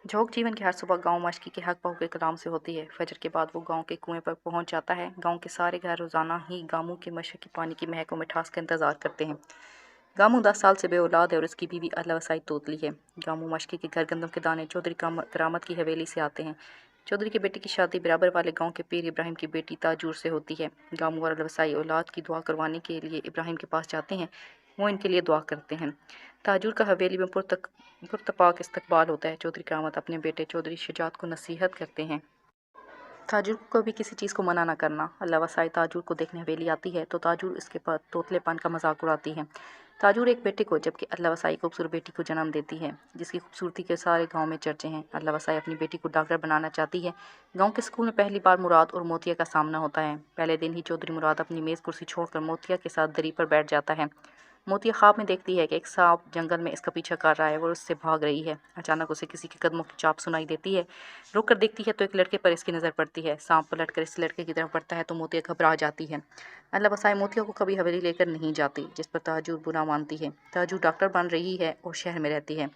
झोंक जीवन की हर सुबह गांव मशकी के हक बहू के कलाम से होती है। फजर के बाद वो गांव के कुएं पर पहुंच जाता है। गांव के सारे घर रोजाना ही गामू के मशकी पानी की महक और मिठास का इंतजार करते हैं। गामू 10 साल से बे औलाद है और उसकी बीवी अल्लाह वसाई तोतली है। गामू मशकी के घर गंदम के दाने चौधरी करामत की हवेली से आते हैं। चौधरी के बेटे की शादी बराबर वाले गांव के पीर इब्राहिम की बेटी ताजूर से होती है। गामू और अल्लाह वसाई औलाद की दुआ करवाने के लिए इब्राहिम के पास जाते हैं। वो इनके लिए दुआ करते हैं। ताजूर का हवेली में पुरतपाक इस्तकबाल होता है। चौधरी करामत अपने बेटे चौधरी शुजात को नसीहत करते हैं, ताजूर को कभी किसी चीज़ को मना ना करना। अल्लाह वसाई ताजूर को देखने हवेली आती है तो ताजूर इसके बाद तोतलेपन का मजाक उड़ाती है। ताजूर एक बेटे को जबकि अल्लाह वसाई खूबसूरत बेटी को जन्म देती है जिसकी खूबसूरती के सारे गांव में चर्चे हैं। अल्लाह वसाई अपनी बेटी को डॉक्टर बनाना चाहती है। गांव के स्कूल में पहली बार मुराद और मोतिया का सामना होता है। पहले दिन ही चौधरी मुराद अपनी मेज़ कुर्सी छोड़कर मोतिया के साथ दरी पर बैठ जाता है। मोतिया ख्वाब में देखती है कि एक सांप जंगल में इसका पीछा कर रहा है और उससे भाग रही है। अचानक उसे किसी के कदमों की चाप सुनाई देती है। रुक कर देखती है तो एक लड़के पर इसकी नज़र पड़ती है। सांप पलट कर इस लड़के की तरफ बढ़ता है तो मोतिया घबरा जाती है। अल्लाह वसाई मोतिया को कभी हवेली लेकर नहीं जाती, जिस पर ताजूर बुरा मानती है। ताजूर डॉक्टर बन रही है और शहर में रहती है।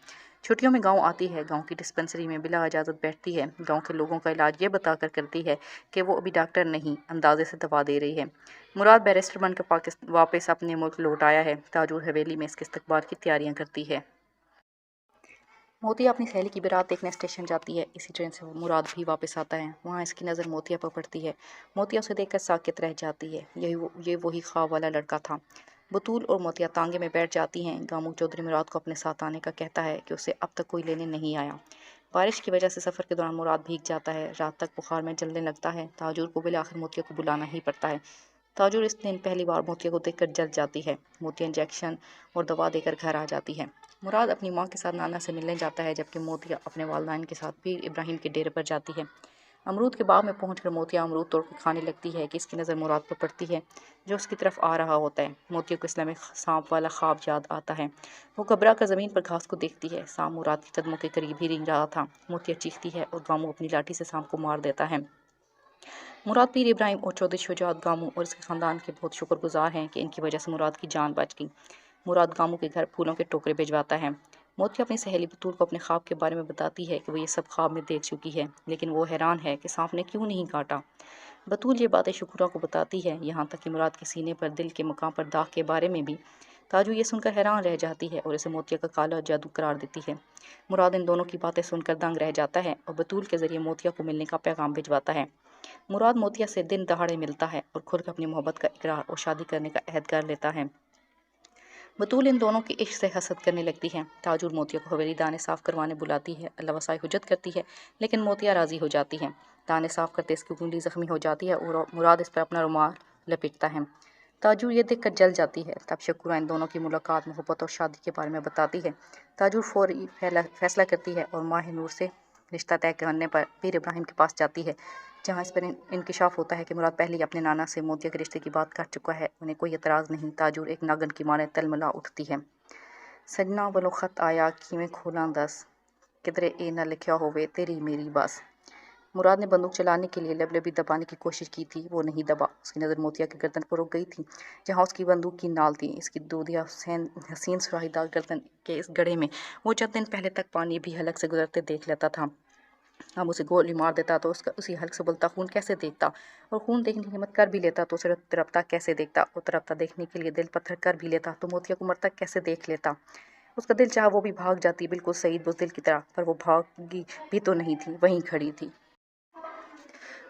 छुट्टियों में गांव आती है। गांव की डिस्पेंसरी में बिला इजाज़त बैठती है। गांव के लोगों का इलाज ये बताकर करती है कि वो अभी डॉक्टर नहीं, अंदाजे से दवा दे रही है। मुराद बैरिस्टर बनकर वापस अपने मुल्क लौट आया है। ताजूर हवेली में इसके इस्तकबाल की तैयारियां करती है। मोतिया अपनी सहेली की बारात देखने स्टेशन जाती है। इसी ट्रेन से मुराद भी वापस आता है। वहाँ इसकी नज़र मोतिया पर पड़ती है। मोतिया उसे देखकर साकित रह जाती है। ये वही ख्वाब वाला लड़का था। बतूल और मोतिया तांगे में बैठ जाती हैं। गामू चौधरी मुराद को अपने साथ आने का कहता है कि उसे अब तक कोई लेने नहीं आया। बारिश की वजह से सफ़र के दौरान मुराद भीग जाता है। रात तक बुखार में जलने लगता है। ताजूर को बिलाखिर मोतिया को बुलाना ही पड़ता है। ताजूर इस दिन पहली बार मोतिया को देखकर जल जाती है। मोतिया इंजेक्शन और दवा देकर घर आ जाती है। मुराद अपनी माँ के साथ नाना से मिलने जाता है जबकि मोतिया अपने वालिदैन के साथ पीर इब्राहिम के डेरे पर जाती है। अमरूद के बाग में पहुंचकर मोतिया अमरूद तोड़कर खाने लगती है कि इसकी नज़र मुराद पर पड़ती है जो उसकी तरफ आ रहा होता है। मोतिया को इस्लाम में सांप वाला ख्वाब याद आता है। वो घबरा कर ज़मीन पर घास को देखती है। सांप मुराद के कदमों के करीब ही रेंग रहा था। मोतिया चीखती है और गामू अपनी लाठी से सांप को मार देता है। मुराद पीर इब्राहिम और चौधरी शुजात गामू और इसके ख़ानदान के बहुत शुक्रगुजार हैं कि इनकी वजह से मुराद की जान बच गई। मुराद गामू के घर फूलों के टोकरे भिजवाता है। मोतिया अपनी सहेली बतूल को अपने ख्वाब के बारे में बताती है कि वो ये सब ख्वाब में देख चुकी है, लेकिन वो हैरान है कि सांप ने क्यों नहीं काटा। बतूल ये बातें शुक्रा को बताती है, यहाँ तक कि मुराद के सीने पर दिल के मकाम पर दाग के बारे में भी। ताजू ये सुनकर हैरान रह जाती है और इसे मोतिया का काला जादू करार देती है। मुराद इन दोनों की बातें सुनकर दंग रह जाता है और बतूल के जरिए मोतिया को मिलने का पैगाम भिजवाता है। मुराद मोतिया से दिन दहाड़े मिलता है और खुद अपनी मोहब्बत का इकरार और शादी करने का अहद कर लेता है। बतूल इन दोनों की इश्क से हसद करने लगती है। ताजूर मोतिया को हवेली दाने साफ करवाने बुलाती है। अल्लाह वसाई हुज्जत करती है लेकिन मोतिया राजी हो जाती है। दाने साफ करते इसकी उंगली जख्मी हो जाती है और मुराद इस पर अपना रुमाल लपेटता है। ताजूर ये देखकर जल जाती है। तब शकुरा इन दोनों की मुलाकात, मोहब्बत और शादी के बारे में बताती है। ताजूर फौरी फैसला करती है और माह नूर से रिश्ता तय करने पर पीर इब्राहिम के पास जाती है, जहाँ इस पर इंकिशाफ होता है कि मुराद पहले ही अपने नाना से मोतिया के रिश्ते की बात कर चुका है। उन्हें कोई एतराज़ नहीं। ताजूर एक नागन की माने तलमला उठती है। सजना वालों खत आया कि मैं खोला दस, किधरे ए न लिखा होवे तेरी मेरी बस। मुराद ने बंदूक चलाने के लिए लबलबी दबाने की कोशिश की थी, वो नहीं दबा। उसकी नज़र मोतिया की गर्दन पर रुक गई थी जहाँ उसकी बंदूक की नाल थी। इसकी दूधिया हसीन सुराहीदार गर्दन के इस गड्ढे में वो चंद दिन पहले तक पानी भी हलक से गुजरते देख लेता था। हम उसे गोली मार देता तो उसका उसी हल्क से बोलता खून कैसे देखता, और खून देखने की हिम्मत कर भी लेता तो उसे तड़पता कैसे देखता, और तड़पता देखने के लिए दिल पत्थर कर भी लेता तो मोतिया को मरता कैसे देख लेता। उसका दिल चाहा वो भी भाग जाती, बिल्कुल सईद बुज़दिल की तरह, पर वो भागी भी तो नहीं थी, वहीं खड़ी थी।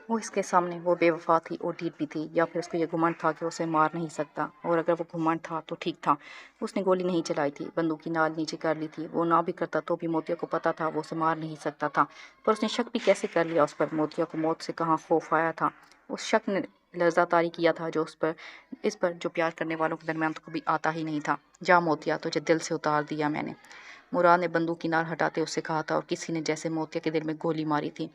वो इसके सामने वो बेवफा थी और ढीठ भी थी, या फिर उसको ये घुमंड था कि उसे मार नहीं सकता, और अगर वो घुमंड था तो ठीक था। उसने गोली नहीं चलाई थी, बंदूक की नाल नीचे कर ली थी। वो ना भी करता तो भी मोतिया को पता था वो उसे मार नहीं सकता था, पर उसने शक भी कैसे कर लिया उस पर। मोतिया को मौत से कहाँ खौफ आया था। उस शक ने लर्जा तारी किया था जो इस पर जो प्यार करने वालों के दरमियान तो कभी आता ही नहीं था। जा मोतिया, तुझे दिल से उतार दिया मैंने। मुराद ने बंदूक की नाल हटाते उससे कहा था, और किसी ने जैसे मोतिया के दिल में गोली मारी थी।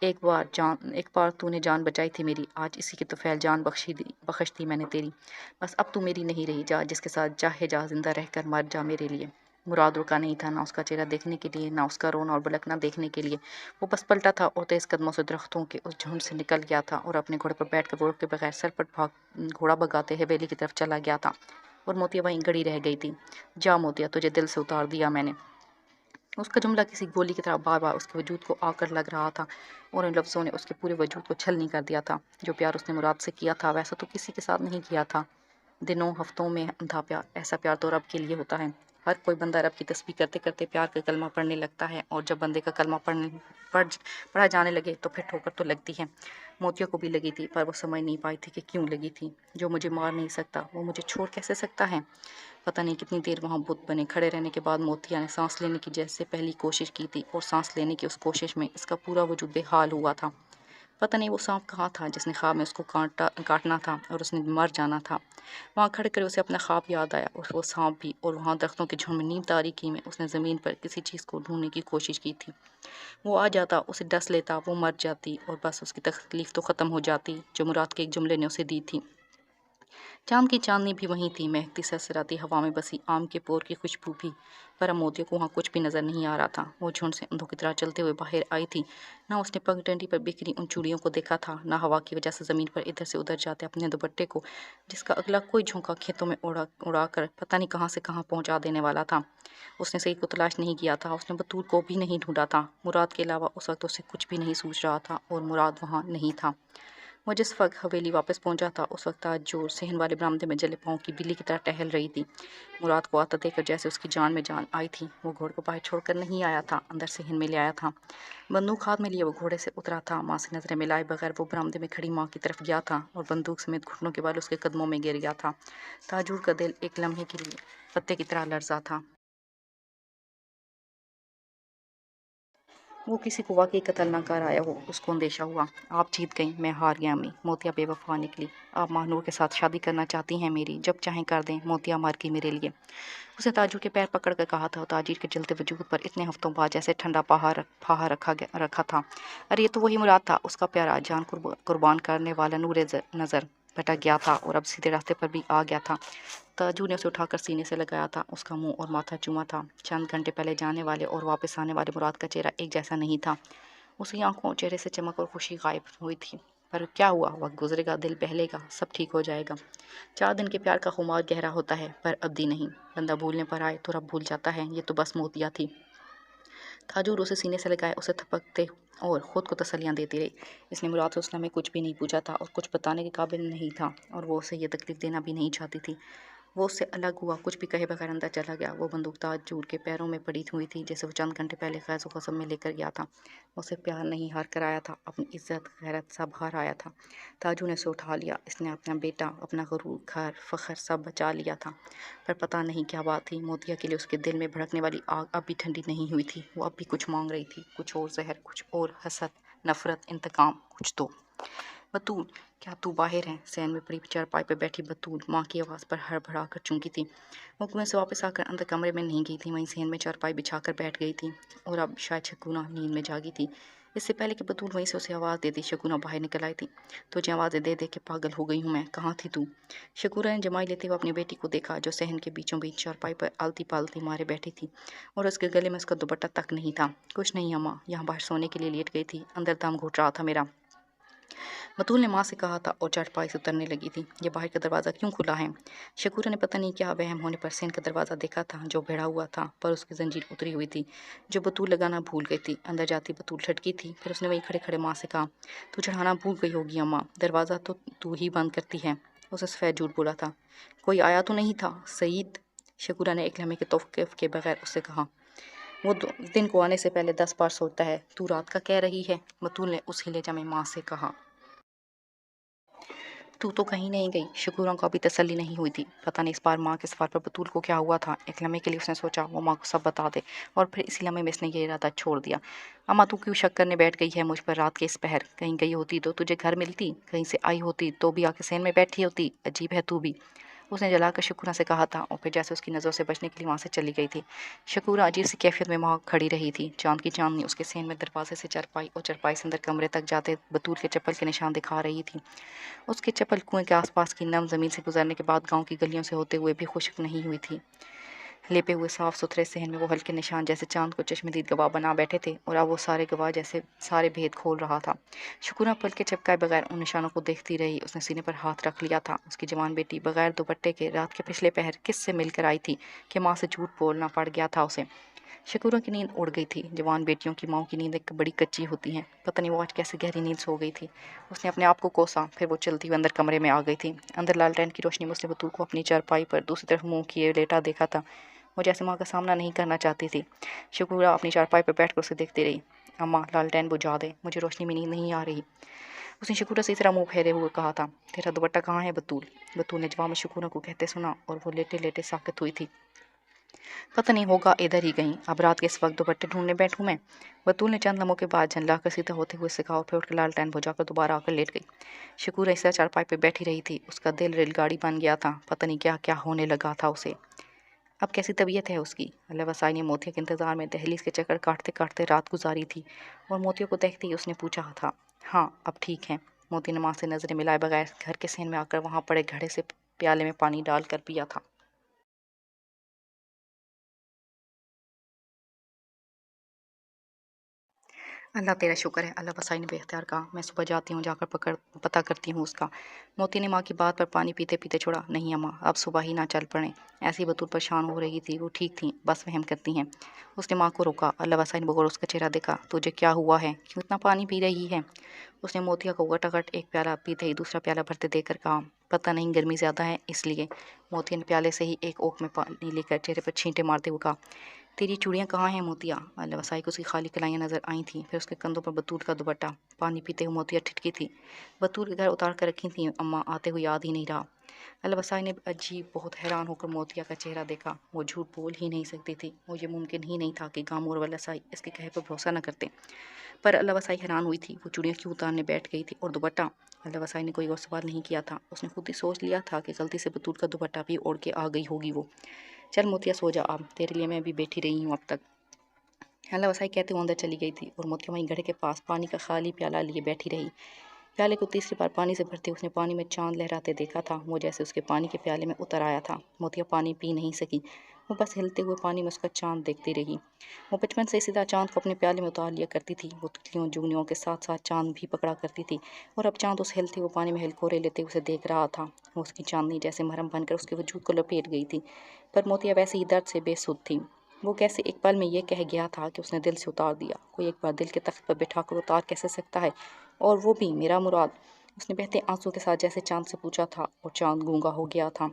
एक बार तूने जान बचाई थी मेरी, आज इसी की तो फैल जान बख्श दी मैंने तेरी। बस अब तू मेरी नहीं रही, जा जिसके साथ चाहे जा, जिंदा रहकर मर जा मेरे लिए। मुराद रुका नहीं था, ना उसका चेहरा देखने के लिए, ना उसका रोना और बलकना देखने के लिए। वो बस पलटा था और तेज कदमों से दरख्तों के उस झुंड से निकल गया था और अपने घोड़े पर बैठकर वोट के बगैर सर पर घोड़ा भगाते हवेली की तरफ चला गया था। और मोतिया वहीं गड़ी रह गई थी। जा मोतिया, तुझे दिल से उतार दिया मैंने। اس کا جملہ کسی گولی کی طرح بار بار اس کے وجود کو آ کر لگ رہا تھا، اور ان لفظوں نے اس کے پورے وجود کو چھلنی کر دیا تھا۔ جو پیار اس نے مراد سے کیا تھا ویسا تو کسی کے ساتھ نہیں کیا تھا۔ دنوں ہفتوں میں اندھا پیار، ایسا پیار تو رب کے لیے ہوتا ہے۔ ہر کوئی بندہ رب کی تسبیح کرتے کرتے پیار کا کلمہ پڑھنے لگتا ہے، اور جب بندے کا کلمہ پڑھا جانے لگے تو پھر ٹھوکر تو لگتی ہے۔ موتیا کو بھی لگی تھی، پر وہ سمجھ نہیں پائی تھی کہ کیوں لگی تھی۔ جو مجھے مار نہیں سکتا وہ مجھے چھوڑ کیسے سکتا ہے؟ پتہ نہیں کتنی دیر وہاں بت بنے کھڑے رہنے کے بعد موتیا نے سانس لینے کی جیسے پہلی کوشش کی تھی، اور سانس لینے کی اس کوشش میں اس کا پورا وجود بے حال ہوا تھا۔ پتہ نہیں وہ سانپ کہاں تھا جس نے خواب میں اس کو کاٹنا تھا اور اس نے مر جانا تھا۔ وہاں کھڑے کرے اسے اپنا خواب یاد آیا، اور وہ سانپ بھی، اور وہاں درختوں کے جھنڈ میں نیم تاریکی میں اس نے زمین پر کسی چیز کو ڈھونڈنے کی کوشش کی تھی۔ وہ آ جاتا، اسے ڈس لیتا، وہ مر جاتی، اور بس اس کی تکلیف تو ختم ہو جاتی جو مراد کے ایک جملے نے اسے دی تھی۔ چاند کی چاندنی بھی وہیں تھی، مہکتی سرسراتی ہوا میں بسی آم کے پور کی خوشبو بھی، پر اب موتیا کو وہاں کچھ بھی نظر نہیں آ رہا تھا۔ وہ جھنڈ سے اندھوں کی طرح چلتے ہوئے باہر آئی تھی۔ نہ اس نے پگ ڈنڈی پر بکھری ان چوڑیوں کو دیکھا تھا، نہ ہوا کی وجہ سے زمین پر ادھر سے ادھر جاتے اپنے دوپٹے کو، جس کا اگلا کوئی جھونکا کھیتوں میں اڑا کر پتہ نہیں کہاں سے کہاں پہنچا دینے والا تھا۔ اس نے سعید کو تلاش نہیں کیا تھا، اس نے بطول کو بھی نہیں ڈھونڈا تھا۔ مراد کے علاوہ اس وقت اسے کچھ بھی نہیں سوچ رہا تھا، اور مراد وہاں نہیں تھا۔ وہ جس وقت حویلی واپس پہنچا تھا اس وقت تاجور صحن والے برآمدے میں جلے پاؤں کی بلی کی طرح ٹہل رہی تھی۔ مراد کو آتا دیکھ کر جیسے اس کی جان میں جان آئی تھی۔ وہ گھوڑے کو باہر چھوڑ کر نہیں آیا تھا، اندر صحن میں لے آیا تھا۔ بندوق ہاتھ میں لیے وہ گھوڑے سے اترا تھا۔ ماں سے نظریں ملائے بغیر وہ برآمدے میں کھڑی ماں کی طرف گیا تھا، اور بندوق سمیت گھٹنوں کے بال اس کے قدموں میں گر گیا تھا۔ تاجور کا دل ایک لمحے کے لیے پتے کی طرح لرزا تھا۔ وہ کسی کو واقعی قتل نہ کر آیا ہو، اس کو اندیشہ ہوا۔ آپ جیت گئیں، میں ہار گیا امی۔ موتیا بے وفا نکلی۔ آپ ماہنور کے ساتھ شادی کرنا چاہتی ہیں میری، جب چاہیں کر دیں، موتیا مر گئی میرے لیے۔ اس نے تاجر کے پیر پکڑ کر کہا تھا، اور تاجر کے جلتے وجود پر اتنے ہفتوں بعد جیسے ٹھنڈا پہا رکھا تھا۔ ارے یہ تو وہی مراد تھا، اس کا پیارا جان قربان کرنے والا نور نظر بھٹک گیا تھا، اور اب سیدھے راستے پر بھی آ گیا تھا۔ تاجر نے اسے اٹھا کر سینے سے لگایا تھا، اس کا منہ اور ماتھا چوما تھا۔ چند گھنٹے پہلے جانے والے اور واپس آنے والے مراد کا چہرہ ایک جیسا نہیں تھا۔ اس کی آنکھوں چہرے سے چمک اور خوشی غائب ہوئی تھی۔ پر کیا ہوا؟ وقت گزرے گا، دل بہلے گا، سب ٹھیک ہو جائے گا۔ 4 دن کے پیار کا خمار گہرا ہوتا ہے، پر ابدی نہیں۔ بندہ بھولنے پر آئے تو رب بھول جاتا ہے، یہ تو بس موتیا تھی۔ تاجور اسے سینے سے لگائے اسے تھپکتے اور خود کو تسلیاں دیتی رہی۔ اس نے مراد سے اس لمحے کچھ بھی نہیں پوچھا تھا، اور کچھ بتانے کے قابل نہیں تھا، اور وہ اسے یہ تکلیف دینا بھی نہیں چاہتی تھی۔ وہ اس سے الگ ہوا، کچھ بھی کہے بغیر اندر چلا گیا۔ وہ بندوق تاجور کے پیروں میں پڑی ہوئی تھی، جسے وہ چند گھنٹے پہلے خیز و خصم میں لے کر گیا تھا۔ وہ صرف پیار نہیں ہار کر آیا تھا، اپنی عزت غیرت سب ہار آیا تھا۔ تاجور نے اسے اٹھا لیا، اس نے اپنا بیٹا، اپنا غرور، گھر، فخر سب بچا لیا تھا۔ پر پتہ نہیں کیا بات تھی، موتیا کے لیے اس کے دل میں بھڑکنے والی آگ اب بھی ٹھنڈی نہیں ہوئی تھی۔ وہ اب بھی کچھ مانگ رہی تھی، کچھ اور زہر، کچھ اور حسد، نفرت، انتقام، کچھ تو۔ بطول، کیا تو باہر ہے؟ صحن میں پڑی چارپائی پر بیٹھی بطول ماں کی آواز پر ہڑبڑا کر چونکی تھی۔ وہ کنویں سے واپس آ کر اندر کمرے میں نہیں گئی تھی، وہیں صحن میں چارپائی بچھا کر بیٹھ گئی تھی، اور اب شاید شگونہ نیند میں جاگی تھی۔ اس سے پہلے کہ بطول وہیں سے اسے آواز دیتی، شگونہ باہر نکل آئی تھی۔ تجھے آوازیں دے دے کے پاگل ہو گئی ہوں میں، کہاں تھی تو؟ شگونہ نے جمائی لیتے ہوئے اپنی بیٹی کو دیکھا، جو صحن کے بیچوں بیچ چارپائی پر آلتی پالتی مارے بیٹھی تھی، اور اس کے گلے میں اس کا دوپٹہ تک نہیں تھا۔ کچھ نہیں اماں، یہاں باہر سونے کے لیے لیٹ گئی تھی، اندر دم گھٹ رہا تھا میرا، بطول نے ماں سے کہا تھا، اور چارپائی سے اترنے لگی تھی۔ یہ باہر کا دروازہ کیوں کھلا ہے؟ شگونہ نے پتہ نہیں کیا وہم ہونے پر صحن کا دروازہ دیکھا تھا، جو بھیڑا ہوا تھا، پر اس کی زنجیر اتری ہوئی تھی، جو بطول لگانا بھول گئی تھی۔ اندر جاتی بطول ٹھٹکی تھی، پھر اس نے وہیں کھڑے کھڑے ماں سے کہا، تو چڑھانا بھول گئی ہوگی اماں، دروازہ تو ہی بند کرتی ہے۔ اس نے سفید جھوٹ بولا تھا۔ کوئی آیا تو نہیں تھا سعید؟ شگونہ نے ایک لمحے کے توقف کے بغیر اس سے کہا۔ وہ دن کو آنے سے پہلے 10 بار سوچتا ہے، تو رات کا کہہ رہی ہے؟ بطول نے اس ہلے جمے ماں سے کہا۔ تو کہیں نہیں گئی۔ شگونہ کو ابھی تسلی نہیں ہوئی تھی، پتہ نہیں اس بار ماں کے سوال پر بطول کو کیا ہوا تھا۔ ایک لمحے کے لیے اس نے سوچا وہ ماں کو سب بتا دے، اور پھر اسی لمحے میں اس نے یہ ارادہ چھوڑ دیا۔ اماں تو کیوں شک کرنے بیٹھ گئی ہے مجھ پر رات کے اس پہر؟ کہیں گئی ہوتی تو تجھے گھر ملتی، کہیں سے آئی ہوتی تو بھی آ کے صحن میں بیٹھی ہوتی، عجیب ہے تو بھی، اس نے جلا کر شگونہ سے کہا تھا، اور پھر جیسے اس کی نظروں سے بچنے کے لیے وہاں سے چلی گئی تھی۔ شگونہ عجیب سی کیفیت میں وہاں کھڑی رہی تھی۔ چاند کی چاندنی اس کے صحن میں دروازے سے چارپائی اور چارپائی سے اندر کمرے تک جاتے بطول کے چپل کے نشان دکھا رہی تھی۔ اس کی چپل کنویں کے آس پاس کی نم زمین سے گزرنے کے بعد گاؤں کی گلیوں سے ہوتے ہوئے بھی خشک نہیں ہوئی تھی۔ لیپے ہوئے صاف ستھرے صحن میں وہ ہلکے نشان جیسے چاند کو چشمدید گواہ بنا بیٹھے تھے، اور اب وہ سارے گواہ جیسے سارے بھید کھول رہا تھا۔ شگونہ پلکیں جھپکائے بغیر ان نشانوں کو دیکھتی رہی۔ اس نے سینے پر ہاتھ رکھ لیا تھا۔ اس کی جوان بیٹی بغیر دوپٹے کے رات کے پچھلے پہر کس سے مل کر آئی تھی کہ ماں سے جھوٹ بولنا پڑ گیا تھا اسے؟ शकूरा की नींद उड़ गई थी। जवान बेटियों की माँओं की नींद एक बड़ी कच्ची होती है। पता नहीं वो आज कैसे गहरी नींद सो गई थी। उसने अपने आप को कोसा, फिर वो चलती हुई अंदर कमरे में आ गई थी। अंदर लालटेन की रोशनी में उसने बतूल को अपनी चारपाई पर दूसरी तरफ मुंह किए लेटा देखा था। वो जैसे माँ का सामना नहीं करना चाहती थी। शकूरा अपनी चारपाई पर बैठकर उसे देखती रही। अम्मा, लालटेन बुझा दे, मुझे रोशनी में नींद नहीं आ रही। उसने शकूरा से इस तरह मुँह फेरे हुए कहा था। तेरा दुपट्टा कहाँ है बतूल? बतूल ने जवाब में शकूरा को कहते सुना और वो लेटे लेटे साकत हुई थी। पता नहीं होगा इधर ही कहीं, अब रात के इस वक्त दुपट्टे ढूंढने बैठूं मैं। बतूल ने चंद लम्हों के बाद झंडा कर सीधा होते हुए सिखा और फिर उठकर लालटेन बुझाकर दोबारा आकर लेट गई। शकूरा इस चारपाई पे बैठी रही थी। उसका दिल रेलगाड़ी बन गया था। पता नहीं क्या क्या होने लगा था उसे। अब कैसी तबीयत है उसकी? अल्लाह वसाई ने मोतिया के इंतजार में दहलीज के चक्कर काटते काटते रात गुजारी थी और मोतिया को देखते ही उसने पूछा था, हाँ अब ठीक है। मोती ने माँ से नजरें मिलाए बगैर घर के सेन में आकर वहां पड़े घड़े से प्याले में पानी डालकर पिया था। अल्लाह तेरा शुक्र है, अल्लाह वसाई ने बेख्तियार कहा। मैं सुबह जाती हूँ, जाकर पता करती हूँ उसका। मोती ने माँ की बात पर पानी पीते पीते छोड़ा, नहीं अम्मा, अब सुबह ही ना चल पड़े। ऐसी बतूल परेशान हो रही थी, वो ठीक थी, बस वहम करती हैं। उसने माँ को रोका। अल्लाह वसाई ने बगौर उसका चेहरा देखा। तुझे क्या हुआ है, क्यों इतना पानी पी रही है? उसने मोतिया को गटागट एक प्याला पीते ही दूसरा प्याला भरते देकर कहा, पता नहीं गर्मी ज़्यादा है इसलिए। मोतिया ने प्याले से ही एक ओक में पानी लेकर चेहरे पर छींटे मारते हुए कहा, तेरी चूड़ियाँ कहाँ हैं मोतिया? अल्लाह वसाई को उसकी खाली कलाइयाँ नजर आई थीं। फिर उसके कंधों पर बतूल का दुपट्टा। पानी पीते हुए मोतिया ठिठकी थी। बतूल के घर उतार कर रखी थी अम्मा, आते हुए याद ही नहीं रहा। अल्लाह वसाई ने अजीब बहुत हैरान होकर मोतिया का चेहरा देखा। वो झूठ बोल ही नहीं सकती थी। वो ये मुमकिन ही नहीं था कि गामू और वसाई इसके कहे पर भरोसा न करते। पर अल्लाह वसाई हैरान हुई थी। वो चूड़ियाँ क्यों उतारने बैठ गई थी और दुपट्टा? अल्लाह वसाई ने कोई और सवाल नहीं किया था। उसने खुद ही सोच लिया था कि गलती से बतूल का दुपट्टा भी ओढ़ के आ गई होगी वो। चल मोतिया सो जा, अब तेरे लिए मैं भी बैठी रही हूँ अब तक। अल्लाह वसाई कहते हुए अंदर चली गई थी और मोतिया वहीं घड़े के पास पानी का खाली प्याला लिए बैठी रही। प्याले को तीसरी बार पानी से भरते उसने पानी में चांद लहराते देखा था। वो जैसे उसके पानी के प्याले में उतर आया था। मोतिया पानी पी नहीं सकी। वो बस हिलते हुए पानी में उसका चांद देखती रही। वो बचपन से सीधा चांद को अपने प्याले में उतार लिया करती थी। वो तितलियों जुगनियों के साथ साथ चांद भी पकड़ा करती थी और अब चांद उस हिलते हुए पानी में हिलकोरे लेते उसे देख रहा था। वो उसकी चांदनी जैसे मरहम बनकर उसके वजूद को लपेट गई थी। पर मोतिया वैसे ही दर्द से बेसुध थी। वो कैसे एक पल में ये कह गया था कि उसने दिल से उतार दिया। कोई एक बार दिल के तख्त पर बिठाकर उतार कैसे सकता है, और वो भी मेरा मुराद? उसने बहते आंसू के साथ जैसे चांद से पूछा था और चांद गूंगा हो गया था।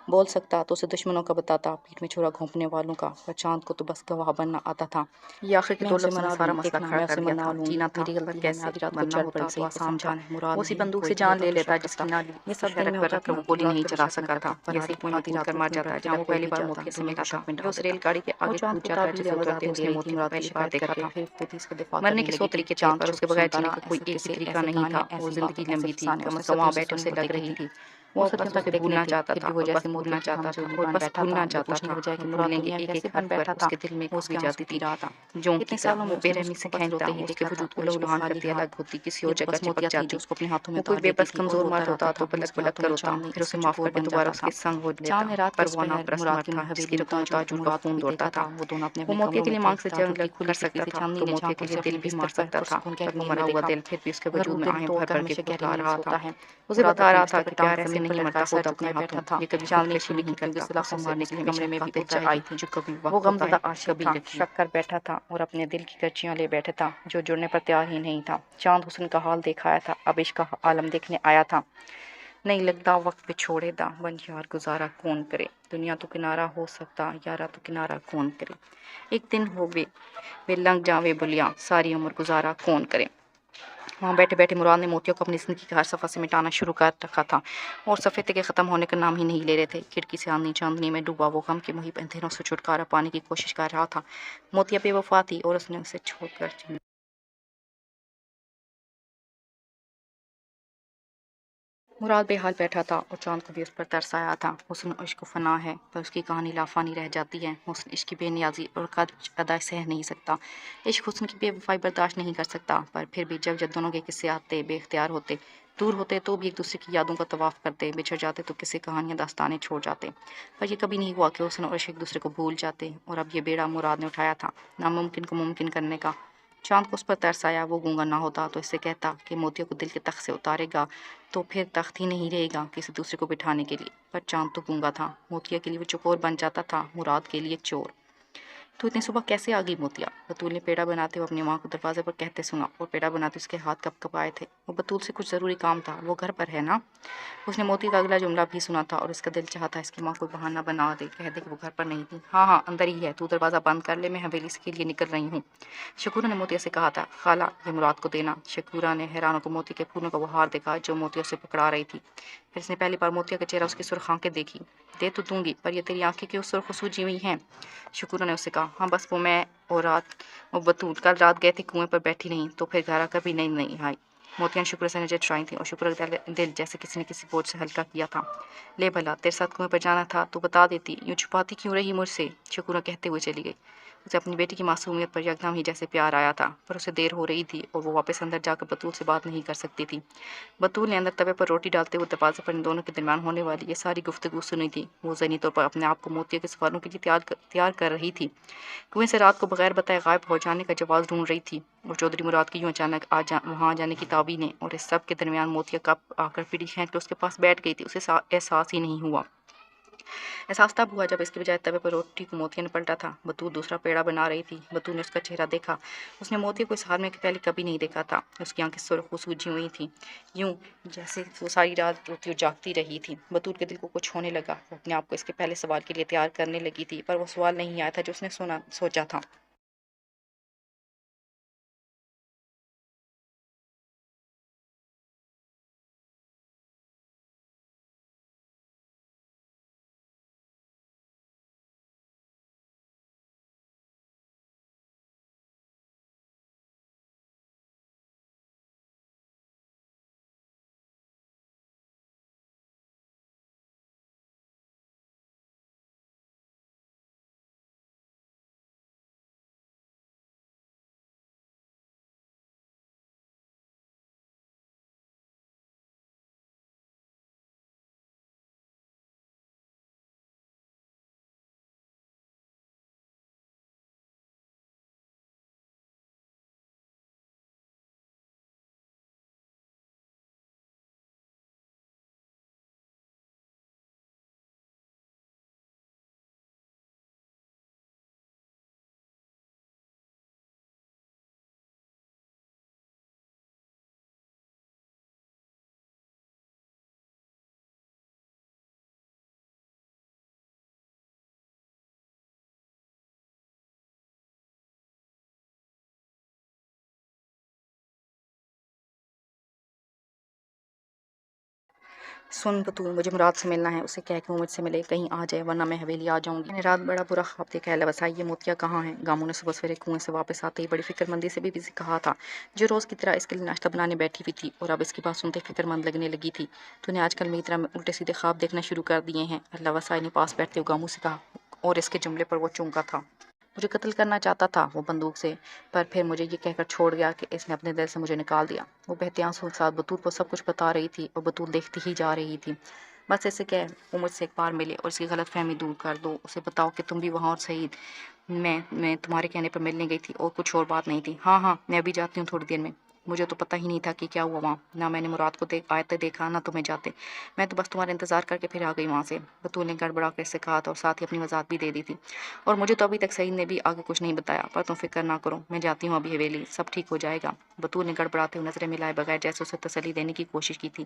बोल सकता तो उसे दुश्मनों का बताता, पीठ में छुरा घोंपने वालों का, पर चांद को तो बस गवाह बनना आता था। ये आखिर के मैं दो उसे लफ्ज़ों ने मना सारा दूंगी, मसला देखना खड़ा मैं कर उसे दिया मना था। लूंगी, जीना था, मेरी पर गलती है, मैं कैसे आधी रात को बनना चल होता पड़ी। तो सही को आसान समझा, था। मुराद वो उसी नहीं, बंदूक कोई से किया जान था ले तो लेता शक जिसकी करता। नाली ये सब दिल सड़क में पर होता रख कर था वो कि गोली नहीं मुराद को चला शक न सका करे, था। पर जैसे आधी ही कोई आधी कूद रात कर को मर कूद जाता है, बैठती जहाँ जब वो कोई पहली भी बार जाता, मोतिया से हमें मिला तो था। शक में वे डाल उस देता। रेलगाड़ी के वो आगे चांद कूद को जाता है ताबीज़ जिसे नजर उतरते ही आती उसकी रही थी, मोती मुराद की पैर शिकायत देखा करता, था। फिर खुद ही इसका दिफा मरने करने के 100 लगी थी। तरीके थे, चांद पर चुप उसके बगैर सुनता जीने रहा। का कोई ऐसे एक भी किस्से, तरीका ऐसे नहीं था। कहानियां, वो ऐसी जिंदगी बातें, ऐसे लंबी थी, अफसाने कम उसने अज कम सदियों वहाँ से बैठे सुन उसे लग रखी रही थी। थी। वो वो बस सदियों उसे तक भूलना देखने थे, चाहता फिर था भी वो और बस जैसे मोती भूलना की चाहता था हमजोली और बन बस बैठा था। भूलना जो चाहता कुछ नहीं था। बुझाया कि वो मुराद भूलने के दुनिया एक कैसे एक बन हर्फ पर बैठा था। उसके दिल में वो खुई उसके आंसू जाती पी थी। रहा था। जोंक की इतने तरह सालों में वो उसने बेरहमी से उसको बस खींचता, रोते ही उसके देखा था। वजूद को वो लहू लहूलुहान खाली करती हाथ अलग होती, किसी ये और जगह बस चिपक मोतिया थी जो जाती। उसको अपने हाथों में वो कोई उतार लेती बेबस थी, और कमजोर वो मर्द उतर होता आता तो था। पलक उसके पलक हाथों कर में रोता, चांद नहीं, फिर इसका उसे माफ चकोर करके बन दोबारा जाता उसके था। संग हो चांद लेता। ने रात को पर इस वो ना पहर प्रश्न मुराद की था हवेली जिसकी में रकम ताजुब ताजुल का मुराद खून को भी दौड़ता देखा था। था। वो दोनों अपने वो अपने मोतिया कमरों के में लिए थे। मांग से रात जंग उनकी खुली कर खिड़की सकता थी। था चांदनी तो ने मोतिया झांक के कर लिए उसे दिल अपनी भी कर बिस्तर पर सकता था। पुरसकून पर कहते वो हुए मरा हुआ देखा। दिल फिर भी उसके अगर वो वजूद में दिल आए भर तोड़कर भर के हमेशा गहरी फुसला नींद रहा सोता था। है। उसे मुराद बता अपनी रहा था बिस्तर कि पर टांग प्यार ऐसे जमीन पर नहीं मरता, लटका सर होता अपने झुकाए हाथों। बैठा था। ये कभी चांदनी भूखे एक से खुली नहीं की खिड़की निकलता, से उसे लाफा मारने मारती के उसके लिए कमरे हमेशा में भी कातिल ऊंचाई चाहिए। थी जो कभी वो वक्त होता गमज़दा है, आशिक कभी था, यकीन। शक कर बैठा था और अपने दिल की करचियां ले बैठा था जो जुड़ने पर तैयार ही नहीं था। चांद हुस्न का हाल देख आया था, अब इश्क का आलम देखने आया था। नहीं लगता वक्त पे छोड़े दा, बन यार गुजारा कौन करे। दुनिया तो किनारा हो सकता, यारा तो किनारा कौन करे। एक दिन हो वे लंघ जावे बुलियां, सारी उम्र गुजारा कौन करे। वहाँ बैठे बैठे मुराद ने मोतियों को अपनी जिंदगी का हर सफ़ा से मिटाना शुरू कर रखा था और सफ़ेद के ख़त्म होने का नाम ही नहीं ले रहे थे। खिड़की से आंधी चांदनी में डूबा वो गम के मुहिब अंधेरों से छुटकारा पाने की कोशिश कर रहा था। मोतिया बेवफा थी और उसने उसे छोड़कर मुराद बेहाल बैठा था और चांद को भी उस पर तरस आया था। हुस्न इश्क फना है पर उसकी कहानी लाफानी रह जाती है। हुस्न इश्क की बेनियाजी और कद अदाई सह नहीं सकता। इश्क हुस्न की बेवफाई बर्दाश्त नहीं कर सकता। पर फिर भी जब जब दोनों के किस्से आते, बेख्तियार होते, दूर होते तो भी एक दूसरे की यादों का तवाफ करते, बिछड़ जाते तो किस्से कहानियाँ दास्तानें छोड़ जाते। पर यह कभी नहीं हुआ कि हुस्न और इश्क एक दूसरे को भूल जाते। और अब ये बेड़ा मुराद ने उठाया था, नामुमकिन को मुमकिन करने का। चांद को उस पर तरस आया। वो गूंगा ना होता तो इससे कहता कि मोतियों को दिल के तख्त से उतारेगा तो फिर तख्त ही नहीं रहेगा किसी दूसरे को बिठाने के लिए। पर चांद तो गूंगा था। मोतिया के लिए वो चकोर बन जाता था, मुराद के लिए चोर। तो इतनी सुबह कैसे आ गई मोतिया? बतूल ने पेड़ा बनाते हुए अपनी माँ को दरवाजे पर कहते सुना और पेड़ा बनाते उसके हाथ कँप-कँपाए थे। वो बतूल से कुछ ज़रूरी काम था, वो घर पर है ना? उसने मोती का अगला जुमला भी सुना था और उसका दिल चाहता इसकी माँ कोई बहाना बना दे, कह दे कि वो घर पर नहीं थी। हाँ हाँ, अंदर ही है, तू दरवाज़ा बंद कर ले, मैं हवेली के लिए निकल रही हूँ। शकूरा ने मोतिया से कहा था, खाला ये मुराद को देना। शकूरा ने हैरान होकर मोती के फूलों का वो हार देखा जो मोतिया उसे पकड़ा रही थी। फिर उसने पहली बार मोतिया का चेहरा उसकी सुर्ख आंखें देखी। दे तो दूंगी, पर ये तेरी आंखें क्यों सुर्ख सूजी हुई हैं? शकूरा ने उससे कहा, हाँ बस वो मैं और बतूल कल रात गए थे कुएं पर बैठी नहीं तो फिर घर आकर भी नहीं आई। मोतिया ने शुक्र से नजर चुराई थी और शुक्र का दिल जैसे किसी ने किसी बोझ से हल्का किया था। ले भला तेरे साथ कुएं पर जाना था तो बता देती, यूं छुपाती क्यों रही मुझसे? शकूरा कहते हुए चली गई। उसे अपनी बेटी की मासूमियत पर यकदम ही जैसे प्यार आया था, पर उसे देर हो रही थी और वो वापस अंदर जाकर बतूल से बात नहीं कर सकती थी। बतूल ने अंदर तवे पर रोटी डालते हुए दरवाजे पर इन दोनों के दरमियान होने वाली ये सारी गुफ्तगू सुनी थी। वो ज़हनी तौर पर अपने आप को मोतिया के सवालों के लिए तैयार कर रही थी। कुएं से रात को बगैर बताए गायब हो जाने का जवाब ढूंढ रही थी और चौधरी मुराद की यूं अचानक वहां आ जाने की ताबीन है और इस सब के दरमियान मोतिया कब आकर पीढ़ी खींच कर उसके पास बैठ गई थी, उसे एहसास ही नहीं हुआ। एहसास तब हुआ जब इसके बजाय तवे पर रोटी को मोतिया ने पलटा था। बतूल दूसरा पेड़ा बना रही थी। बतूल ने उसका चेहरा देखा। उसने मोतिया को इस हाल में पहले कभी नहीं देखा था। उसकी आंखें सुर्ख सूजी हुई थी, यूं जैसे वो सारी रात रोती और जागती रही थी। बतूल के दिल को कुछ होने लगा। वो अपने आप को इसके पहले सवाल के लिए तैयार करने लगी थी, पर वो सवाल नहीं आया था जो उसने सोचा था। सुन बतूल, मुझे मुराद से मिलना है। उसे कह के वो मुझसे मिले, कहीं आ जाए वरना मैं हवेली आ जाऊंगी। मैंने रात बड़ा बुरा ख्वाब देखा है। लवसाई ये मोतिया कहाँ है? गामू ने सुबह सवेरे कुएं से वापस आते ही बड़ी फिक्रमंदी से बीबी से कहा था, जो रोज की तरह इसके लिए नाश्ता बनाने बैठी हुई थी और अब इसकी बात सुनते फिक्रमंद लगने लगी थी। तूने आजकल मेरी तरह उल्टे सीधे ख्वाब देखना शुरू कर दिए हैं। लवसाई ने पास बैठते हुए गामू से कहा और इसके जुमले पर वो चौंका था। मुझे कत्ल करना चाहता था वो बंदूक से, पर फिर मुझे ये कहकर छोड़ गया कि इसने अपने दिल से मुझे निकाल दिया। वो बहते आंसुओं के साथ बतूल को सब कुछ बता रही थी और बतूल देखती ही जा रही थी। बस इसे कह वो मुझसे एक बार मिले और इसकी गलतफहमी दूर कर दो। उसे बताओ कि तुम भी वहाँ और सईद मैं तुम्हारे कहने पर मिलने गई थी और कुछ और बात नहीं थी। हाँ हाँ, मैं अभी जाती हूँ थोड़ी देर में। मुझे तो पता ही नहीं था कि क्या हुआ वहाँ। ना मैंने मुराद को आते देखा ना तुम्हें जाते। मैं तो बस तुम्हारा इंतजार करके फिर आ गई वहाँ से। बतूल ने गड़बड़ा कर इससे कहा था और साथ ही अपनी वजाहत भी दे दी थी। और मुझे तो अभी तक सईद ने भी आगे कुछ नहीं बताया, पर तुम फिक्र ना करो, मैं जाती हूँ अभी हवेली, सब ठीक हो जाएगा। बतूल ने गड़बड़ाते हुए नजरें मिलाए बगैर जैसे उसे तसल्ली देने की कोशिश की थी।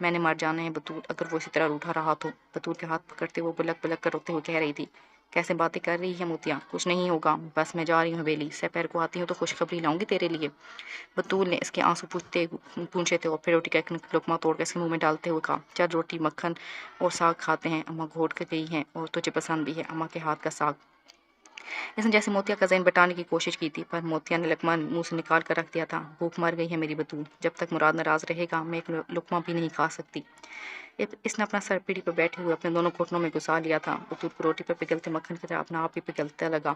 मैंने मर जाना है बतूल, अगर वो इसी तरह रूठा रहा तो। बतूल के हाथ पकड़ते वो बुलक बुलक कर रोते हुए कह रही थी। कैसे बातें कर रही है मोतिया? कुछ नहीं होगा, बस मैं जा रही हूँ हवेली, दोपहर को आती हूँ तो खुशखबरी लाऊंगी तेरे लिए। बतूल ने इसके आंसू पूछे थे और फिर रोटी का एक लुकमा तोड़ कर इसके मुंह में डालते हुए कहा, चल रोटी मक्खन और साग खाते हैं, अम्मा घोट के गई हैं और तुझे पसंद भी है अम्मा के हाथ का साग। इसने जैसे मोतिया का ज़हन बटाने की कोशिश की थी, पर मोतिया ने लकमा मुंह से निकाल कर रख दिया था। भूख मर गई है मेरी बतूल, जब तक मुराद नाराज रहेगा मैं एक लुकमा भी नहीं खा सकती। इसने अपना सर पीढ़ी पर बैठे हुए अपने दोनों घुटनों में घुसा लिया था। बतूल को रोटी पर पिघलते मक्खन की तरह अपना आप ही पिघलता लगा।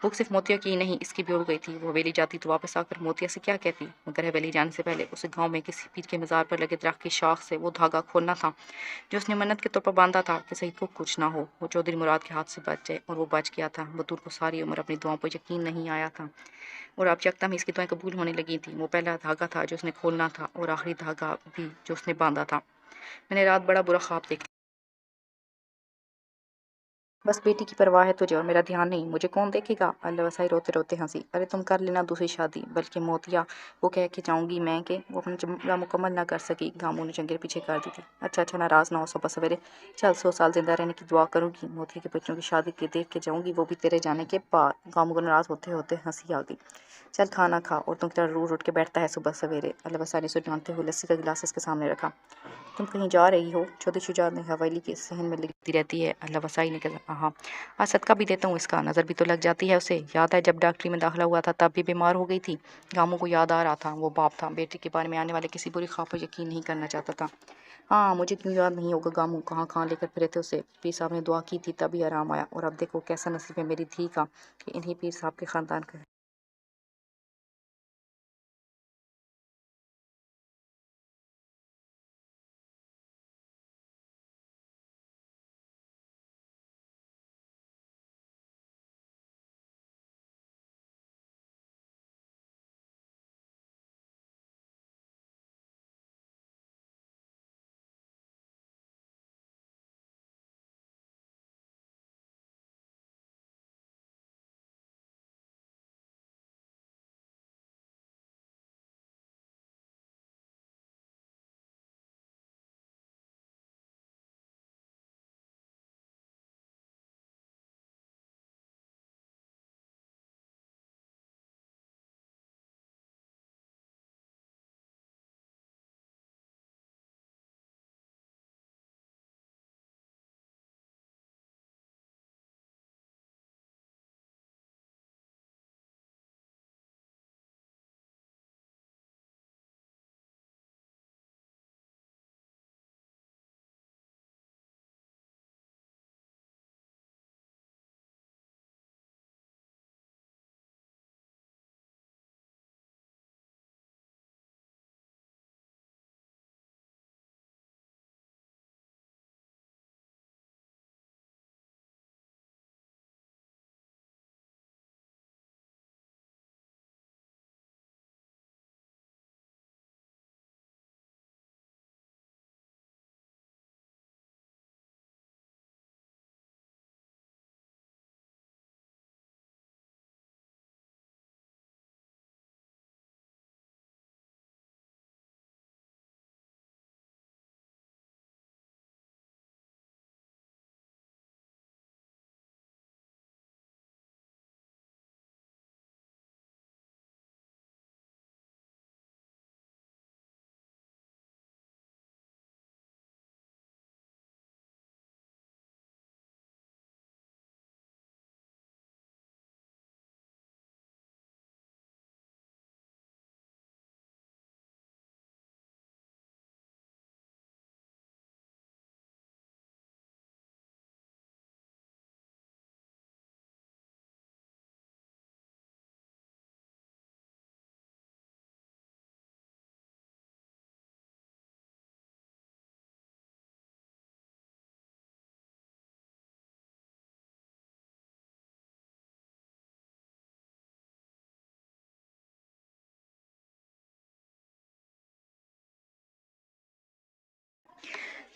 भूख सिर्फ मोतिया की ही नहीं, इसकी भी उड़ गई थी। वो हवेली जाती तो वापस आकर मोतिया से क्या कहती, मगर हवेली जाने से पहले उसे गाँव में किसी पीर के मज़ार पर लगे दरख्त की शाख से वो धागा खोलना था जो उसने मन्नत के तौर पर बांधा था कि सईद को कुछ ना हो, वो चौधरी मुराद के हाथ से बच जाए। और वो बच गया था। बतूल को सारी उम्र अपनी दुआओं पर यकीन नहीं आया था और अब यकदम इसकी दुआएं कबूल होने लगी थी। वो पहला धागा था जो उसने खोलना था और आखिरी धागा भी जो उसने बांधा था। मैंने रात बड़ा बुरा ख्वाब देखा। बस बेटी की परवाह है तुझे और मेरा ध्यान नहीं, मुझे कौन देखेगा? अल्लाह वसाई रोते रोते हंसी। अरे तुम कर लेना दूसरी शादी। बल्कि मोतिया वो कह के जाऊंगी मैं कि वो अपना जुमला मुकम्मल ना कर सकी। गामू ने जंगीर पीछे कर दी थी। अच्छा अच्छा, नाराज ना हो, सुबह सवेरे चल 100 साल जिंदा रहने की दुआ करूंगी। मोतिया के बच्चों की शादी के देख के जाऊंगी, वो भी तेरे जाने के बाद। गामू को नाराज होते होते हंसी आ गई। चल खाना खा, और तुम तरह रूठ उठ के बैठता है सुबह सवेरे। अल्लाह वसाई ने सुझाते हुए लस्सी का गिलास इसके सामने रखा। तुम कहीं जा रही हो? चौधरी शुजात ने हवेली के सहन में लिखती रहती है। अल्लाह वसाई ने कहा, हाँ आज सदका भी देता हूँ इसका, नज़र भी तो लग जाती है उसे। याद है जब डॉक्टरी में दाखिला हुआ था तब भी बीमार हो गई थी। गामू को याद आ रहा था, वो बाप था, बेटी के बारे में आने वाले किसी बुरी ख्वाब पर यकीन नहीं करना चाहता था। हाँ मुझे क्यों याद नहीं होगा गामू, कहाँ कहाँ लेकर फिरे थे उसे। पीर साहब ने दुआ की थी तभी आराम आया, और अब देखो कैसा नसीब है मेरी धी का कि इन्हीं पीर साहब के ख़ानदान का है।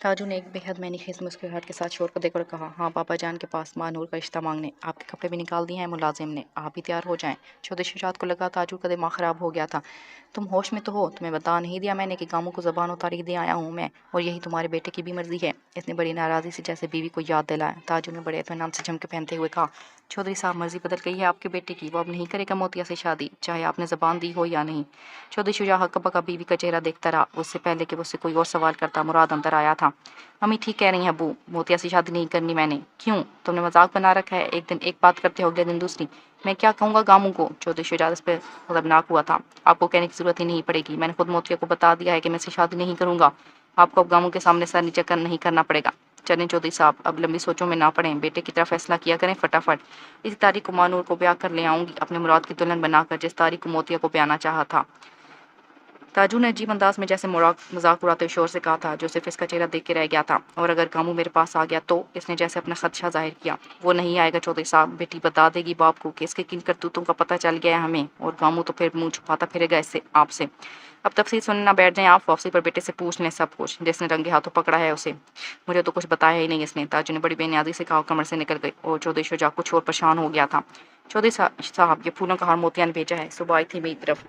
ताजू ने एक बेहद मैनीखेज मुस्कुराहट के साथ शोर को देखकर कहा, हाँ पापा जान के पास माँ नूर का रिश्ता मांगने। आपके कपड़े भी निकाल दिए हैं मुलाजिम ने, आप भी तैयार हो जाएं। चौधरी शुजात को लगा ताजू का दिमाग खराब हो गया था। तुम होश में तो हो? तुम्हें बता नहीं दिया मैंने कि गामू को ज़बान उतारी दे आया हूँ मैं, और यही तुम्हारे बेटे की भी मर्जी है? इसने बड़ी नाराज़ी से जैसे बीवी को याद दिलाया। ताजू ने बड़े इत्मीनान से झमके पहनते हुए कहा, चौधरी साहब मर्जी बदल गई है आपके बेटे की, वो अब नहीं करेगा मोतिया से शादी, चाहे आपने ज़बान दी हो या नहीं। चौधरी शुजा हक्का बक्का बीवी का चेहरा देखता रहा। उससे पहले कि वो उससे कोई और सवाल करता मुराद अंदर आया था। मम्मी ठीक कह रही हैं अबू, मोतिया से शादी नहीं करनी मैंने। क्यों? तुमने मजाक बना रखा है, एक दिन एक बात करते हो अगले दिन दूसरी। मैं क्या कहूँगा गामू को? चौधरी शुजात इस पर खतरनाक हुआ था। आपको कहने की जरूरत ही नहीं पड़ेगी, मैंने खुद मोतिया को बता दिया है कि मैं इससे शादी नहीं करूंगा। आपको अब गामू के सामने सर नीचे कर नहीं करना पड़ेगा। चलें चौधरी साहब, अब लंबी सोचों में ना पड़ें, बेटे की तरफ फैसला किया करें फटाफट। इसी तारीख को मानूर को ब्याह कर ले आऊंगी, अपने मुराद की दुल्हन बनाकर, जिस तारीख को मोतिया को ब्याहना चाहा था। ताजू ने अजीब अंदाज में जैसे मजाक उड़ाते हुए शोर से कहा था, जो सिर्फ इसका चेहरा देख के रह गया था। और अगर गामू मेरे पास आ गया तो? इसने जैसे अपना खदशा जाहिर किया। वो नहीं आएगा चौधरी साहब, बेटी बता देगी बाप को कि इसके किन करतूतों का पता चल गया है हमें, और गामू तो फिर मुंह छुपाता फिरेगा इससे आपसे। अब तफसील सुनने ना बैठ जाएं आप, वापसी पर बेटे से पूछ लें सब कुछ, जिसने रंगे हाथों पकड़ा है उसे। मुझे तो कुछ बताया ही नहीं इसने, ताजू ने बड़ी बेनियादी से कहा, कमर से निकल गई। और चौधरी शुजा कुछ और परेशान हो गया था। चौधरी साहब, ये फूलों का हार मोतिया ने भेजा है, सुबह आई थी मेरी तरफ।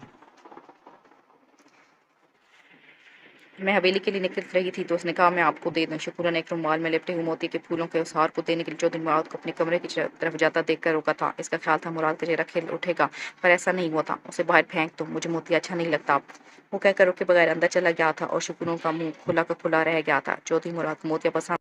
मैं हवेली के लिए निकल रही थी तो उसने कहा मैं आपको दे दूं। शुक्र ने एक रुमाल में लिपटे हुए मोती के फूलों के उस हार को देने के लिए चौधरी मुराद को अपने कमरे की तरफ जाता देखकर रोका था। इसका ख्याल था मुराद का चेहरा खिल उठेगा, पर ऐसा नहीं हुआ था। उसे बाहर फेंक दो, मुझे मोती अच्छा नहीं लगता। वो कहकर रुके बगैर अंदर चला गया था और शुक्रों का मुंह खुला का खुला रह गया था। चौधरी मुराद को मोतिया पसंद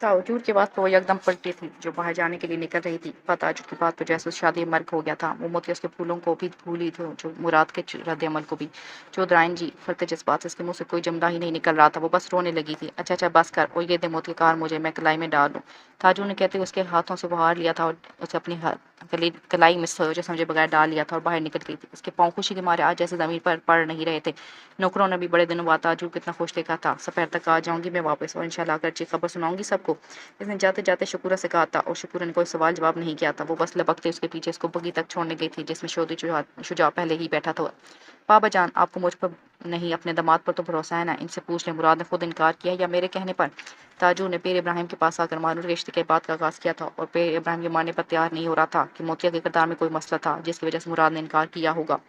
था। हजूर के बाद तो वो एकदम पलटी थी जो बाहर जाने के लिए निकल रही थी। पता हजूर के बाद तो जैसे उस शादी मर्ग हो गया था। वो मोती उसके फूलों को भी भूली थी, जो मुराद के रद्द अमल को भी। चौधराइन जी फरते जज्बात से इसके मुंह से कोई जमला ही नहीं निकल रहा था। वो बस रोने लगी थी। अच्छा अच्छा बस कर, और ये दे मोती कार मुझे, मैं कलाई में डाल लूँ। ताजू ने कहते हुए उसके हाथों से बाहर लिया था और उसे अपनी कलाई में सोचे समझे बगैर डाल लिया था और बाहर निकल गई थी। उसके पाँव खुशी के मारे आज जैसे जमीन पर पड़ नहीं रहे थे। नौकरों ने भी बड़े दिनों बाद ताजू कितना खुश देखा था। दोपहर तक आ जाऊंगी मैं वापस और इंशाल्लाह आकर अच्छी खबर सुनाऊंगी सबको। इसने जाते जाते शुक्र से कहा था और शुक्र ने कोई सवाल जवाब नहीं किया था। वो बस लपकते उसके पीछे उसको बगी तक छोड़ने गई थी जिसमें शोधी शुजा पहले ही बैठा था। बाबा जान, आपको मुझ पर नहीं अपने दामाद पर तो भरोसा है ना? इनसे पूछ ले, मुराद ने खुद इनकार किया या मेरे कहने पर? ताजू ने पीर इब्राहिम के पास आकर मानूर के रिश्ते के बात का आगाज किया था और पीर इब्राहिम ये मानने पर तैयार नहीं हो रहा था कि मोतिया के किरदार में कोई मसला था जिसकी वजह से मुराद ने इनकार किया होगा।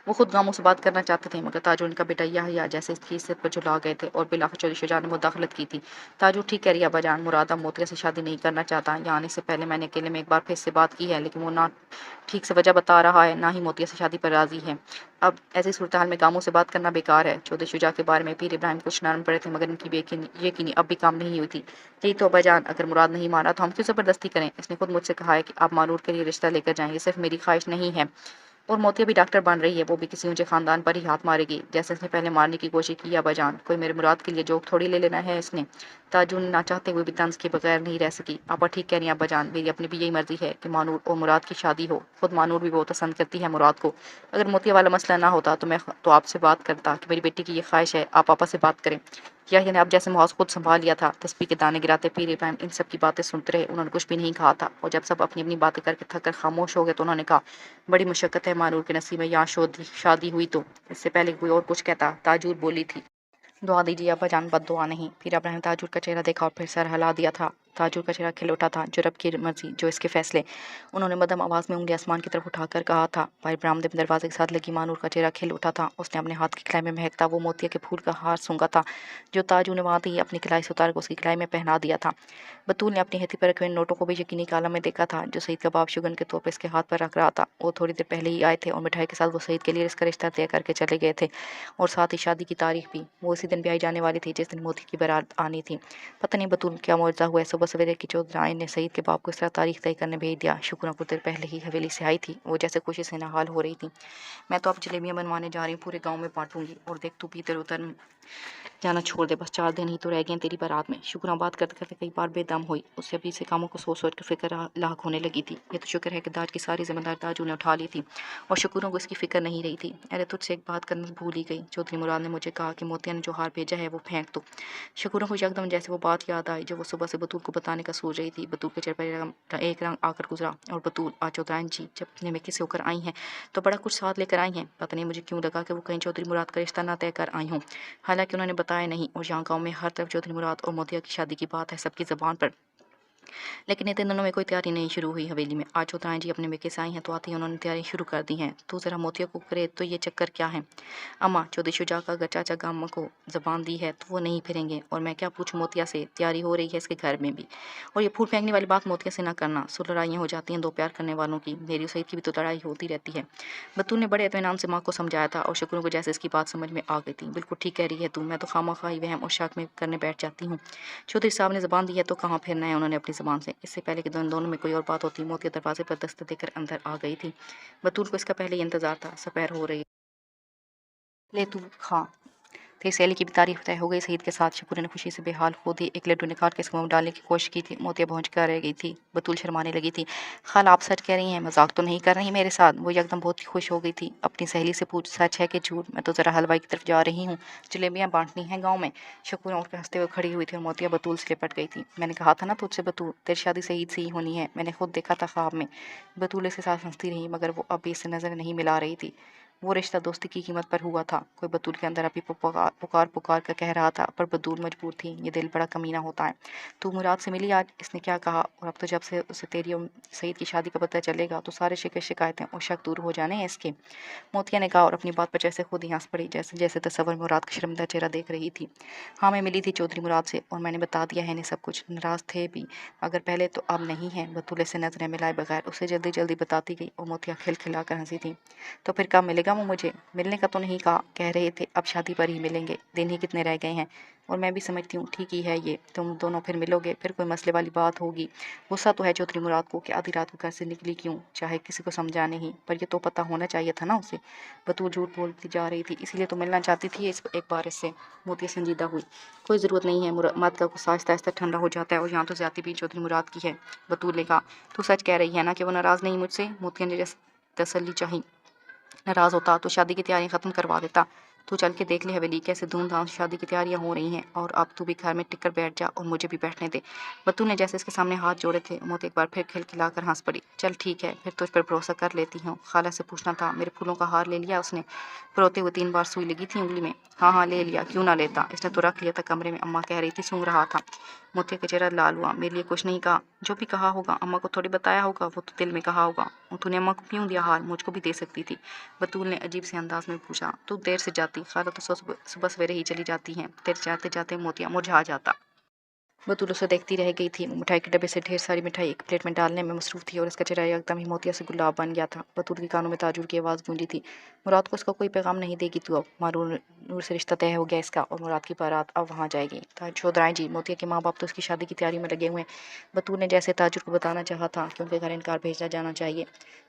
वो खुद गामों से बात करना चाहते थे, मगर ताजू उनका बेटा या जैसे इसकी इज्जत पर झुला गए थे और बिलाखिर चौधरी शुजा ने मुदाखलत की थी। ताजू ठीक कह रही है अब्बाजान, मुराद अब मोतिया से शादी नहीं करना चाहता। यहाँ आने से पहले मैंने अकेले में एक बार फिर इससे बात की है, लेकिन वो ना ठीक से वजह बता रहा है, ना ही मोतिया से शादी पर राजी है। अब ऐसी सूरत हाल में गामों से बात करना बेकार है। चौधरी शुजा के बारे में पीर इब्राहिम कुछ नरम पड़े थे, मगर इनकी यकीनी अब भी काम नहीं हुई थी। यही तो अब्बाजान, अगर मुराद नहीं माना तो हम क्यों जबरदस्ती करें? इसने खुद मुझसे कहा है कि आप मानूर के लिए रिश्ता लेकर जाएंगे, सिर्फ मेरी ख्वाहिश नहीं है। और मोतिया भी डॉक्टर बन रही है, वो भी किसी ऊंचे खानदान पर ही हाथ मारेगी जैसे इसने पहले मारने की कोशिश की। अब्बाजान, कोई मेरे मुराद के लिए जोक थोड़ी ले लेना है इसने। ताजू ना चाहते हुए भी तंज के बगैर नहीं रह सकी। आपा ठीक कह रही हैं अब्बाजान, मेरी अपनी भी यही मर्जी है कि मानूर और मुराद की शादी हो। खुद मानूर भी बहुत पसंद करती है मुराद को। अगर मोतिया वाला मसला ना होता तो मैं तो आपसे बात करता कि मेरी बेटी की ये ख्वाहिश है, आप आपा से बात करें। याह्या ने अब जैसे मुहाज खुद संभाल लिया था। तस्बीह के दाने गिराते पीर इब्राहिम इन सब की बातें सुनते रहे। उन्होंने कुछ भी नहीं कहा था और जब सब अपनी अपनी बातें करके थक कर खामोश हो गए तो उन्होंने कहा, बड़ी मुशक्कत है मानूर के नसीब में यहाँ शादी हुई तो। इससे पहले कोई और कुछ कहता, ताजूर बोली थी, दुआ दीजिए अब्बाजान, बद्दुआ नहीं। फिर इब्राहिम ताजूर का चेहरा देखा और फिर सर हिला दिया था। ताजूर का चेहरा खिल उठा था, जो रब की मर्जी, जो इसके फैसले। उन्होंने मध्यम आवाज में उंगली आसमान की तरफ उठाकर कहा था। भाई बरामदे में दरवाजे के साथ लगी मानूर का चेहरा खिल उठा था। उसने अपने हाथ की कलाई में महकता वो मोतिया के फूल का हार सूंघा था, जो ताजू ने वहां ही अपनी कलाई से उतार कर उसकी कलाई में पहना दिया था। बतूल ने अपनी हथी पर रखे हुए नोटों को भी यकीनी कालम में देखा था, जो सईद का बाप शुगन के तौर पर इसके हाथ पर रख रहा था। वो थोड़ी देर पहले ही आए थे और मिठाई के साथ वो सईद के लिए इसका रिश्ता तय करके चले गए थे और साथ ही शादी की तारीख भी। वो उसी दिन ब्याही जाने वाली थी जिस दिन मोती की बारात आनी थी। पता नहीं बतूल क्या मुआवजा हुआ है। सुबह सवेरे की चौधराइन ने सईद के बाप को इस तरह तारीख तय करने भेज दिया। शुक्र कुछ देर पहले ही हवेली से आई थी, वो जैसे खुशी से नहाल हो रही थी। मैं तो अब जलेबियां बनवाने जा रही हूँ, पूरे गाँव में बांटूंगी, और देख तू भी इधर उधर जाना छोड़ दे, बस 4 दिन ही तो रह गए तेरी बारात में। शुक्र बात करते करते कई बार बेदम हुई। उससे अभी से कामों को सोच सोच कर फिक्र लाख होने लगी थी। ये तो शुक्र है कि दाज की सारी जिम्मेदारी ताजू ने उठा ली थी और शुक्रों को इसकी फिक्र नहीं रही थी। अरे तुझसे एक बात करना भूल ही गई, चौधरी मुराद ने मुझे कहा कि मोतिया ने जो हार भेजा है वो फेंक दो। शुक्रों को एकदम जैसे वो बात याद आई जो वो सुबह से बतूल को बताने का सोच रही थी। बतूल के चेहरे पर एक रंग आकर गुजरा। और बतूल, आज चौधराइन जी जब अपने में किसी होकर आई हैं तो बड़ा कुछ साथ लेकर आई हैं। पता नहीं मुझे क्यों लगा कि वो कहीं चौधरी मुराद का रिश्ता ना तय कर आई हूँ। हालांकि उन्होंने बताया नहीं, और यहाँ गाँव में हर तरफ चौधरी मुराद और मोतिया की शादी की बात है सबकी जबान पर। लेकिन इतने दिनों में कोई तैयारी नहीं शुरू हुई हवेली में। आज चौधरानी जी अपने मेके से आई हैं तो आते ही उन्होंने तैयारी शुरू कर दी है। तू जरा मोतिया को करे तो ये चक्कर क्या है? अम्मा, चौधरी शुजा का अगर चाचा गामा को जबान दी है तो वो नहीं फिरेंगे, और मैं क्या पूछूं मोतिया से? तैयारी हो रही है इसके घर में भी। और ये फूट फेंकने वाली बात मोतिया से ना करना, सो लड़ाइयाँ हो जाती हैं दो प्यार करने वालों की। मेरी और सईद की भी तो लड़ाई होती रहती है। बतूल ने बड़े इत्मीनान से माँ को समझाया था और शकुन को जैसे इसकी बात समझ में आ गई थी। बिल्कुल ठीक कह रही है तू, मैं तो खामोखाई वहम और शक में करने बैठ जाती हूँ। चौधरी साहब ने जबान दी है तो कहाँ फिरना है उन्होंने अपनी जबान से। इससे पहले कि दोनों में कोई और बात होती, मोतिया दरवाजे पर दस्तक देकर अंदर आ गई थी। बतूल को इसका पहले ही इंतजार था। सपहर हो रही। ले तू खा। तेरी सहेली की भी तारीफ तय हो गई सईद के साथ। शकुर ने खुशी से बेहाल हो दी। एक लड्डू निकाल के इसके मुंह में डालने की कोशिश की थी। मोतिया पहुंच कर रह गई थी। बतूल शर्माने लगी थी। खाला, आप सच कह रही हैं, मजाक तो नहीं कर रही मेरे साथ? वो एकदम बहुत ही खुश हो गई थी। अपनी सहेली से पूछ, सच है कि झूठ? मैं तो जरा हलवाई की तरफ जा रही हूँ, जलेबियाँ बांटनी हैं गाँव में। शकुर उठकर हंसते हुए खड़ी हुई थी और मोतिया बतूल से लिपट गई थी। मैंने कहा था ना तुझसे बतूल, तेरी शादी सईद से ही होनी है, मैंने खुद देखा था ख्वाब में। बतूल इसके साथ हंसती रही मगर वो अब इससे नजर नहीं मिला रही थी। वो रिश्ता दोस्ती की कीमत पर हुआ था। कोई बतूल के अंदर अभी पुकार पुकार कर कह रहा था, पर बतूल मजबूर थी। ये दिल बड़ा कमीना होता है। तू मुराद से मिली आज? इसने क्या कहा? और अब तो जब से उसे तेरी और सईद की शादी का पता चलेगा तो सारे शिकायतें और शक दूर हो जाने हैं इसके। मोतिया ने कहा और अपनी बात पर जैसे खुद ही हंस पड़ी, जैसे जैसे तस्वर मुराद का शर्मिंदा चेहरा देख रही थी। हाँ, मैं मिली थी चौधरी मुराद से और मैंने बता दिया है इन्हें सब कुछ। नाराज थे भी अगर पहले तो अब नहीं है। बतूल से नजरें मिलाए बगैर उसे जल्दी जल्दी बताती गई और मोतिया खिलखिला कर हंसी थी। तो फिर कब मिलेगा वो मुझे? मिलने का तो नहीं कहा, कह रहे थे अब शादी पर ही मिलेंगे, दिन ही कितने रह गए हैं। और मैं भी समझती हूँ ठीक ही है ये, तुम दोनों फिर मिलोगे, फिर कोई मसले वाली बात होगी। गुस्सा तो है चौधरी मुराद को कि आधी रात को घर से निकली क्यों, चाहे किसी को समझा नहीं, पर ये तो पता होना चाहिए था ना उसे। बतूल झूठ बोलती जा रही थी, इसीलिए तो मिलना चाहती थी एक बार इससे। मोतिया संजीदा हुई। कोई ज़रूरत नहीं है, मुराद का गुस्सा आहिस्ता आहिस्ता ठंडा हो जाता है और यहाँ तो ज्यादा भी चौधरी मुराद की है। बतूल ने कहा, तू सच कह रही है ना कि वो नाराज़ नहीं मुझसे? मोतिया ने जैसे तसल्ली चाही। नाराज होता तो शादी की तैयारियां खत्म करवा देता। तू चल के देख ले हवेली कैसे धूमधाम से शादी की तैयारियां हो रही हैं, और अब तू भी घर में टिक कर बैठ जा और मुझे भी बैठने दे। बतूल ने जैसे इसके सामने हाथ जोड़े थे, मोती एक बार फिर खिलखिलाकर हंस पड़ी। चल ठीक है, फिर तुझ पर भरोसा कर लेती हूँ। खाला से पूछना था, मेरे फूलों का हार ले लिया उसने? परोते हुए 3 बार सुई लगी थी उंगली में। हाँ हाँ ले लिया, क्यों ना लेता, इसने तो रख लिया था कमरे में, अम्मा कह रही थी सूंघ रहा था। मोतिया का चेहरा लाल हुआ। मेरे लिए कुछ नहीं कहा? जो भी कहा होगा अम्मा को थोड़ी बताया होगा, वो तो दिल में कहा होगा। तूने अम्मा को क्यों दिया हार? मुझको भी दे सकती थी। बतूल ने अजीब से अंदाज में पूछा। तू देर से जाती, खाला तो सुबह सवेरे ही चली जाती हैं, तेरे जाते जाते मोतिया मुरझा जाता। बतूल उसे देखती रह गई थी। मिठाई के डब्बे से ढेर सारी मिठाई एक प्लेट में डालने में मसरूफ थी और इसका चेहरा एकदम ही मोतिया से गुलाब बन गया था। बतूल के कानों में ताजुर की आवाज़ गूंजी थी, मुराद को उसका कोई पैगाम नहीं देगी तू? अब मारून नूर से रिश्ता तय हो गया इसका और मुराद की बारात अब वहाँ जाएगी। चौधराई जी, मोतिया के माँ बाप तो उसकी शादी की तैयारी में लगे हुए हैं। बतूल ने जैसे ताजुर को बताना चाहा था कि उनके घर इनकार भेजा जाना चाहिए।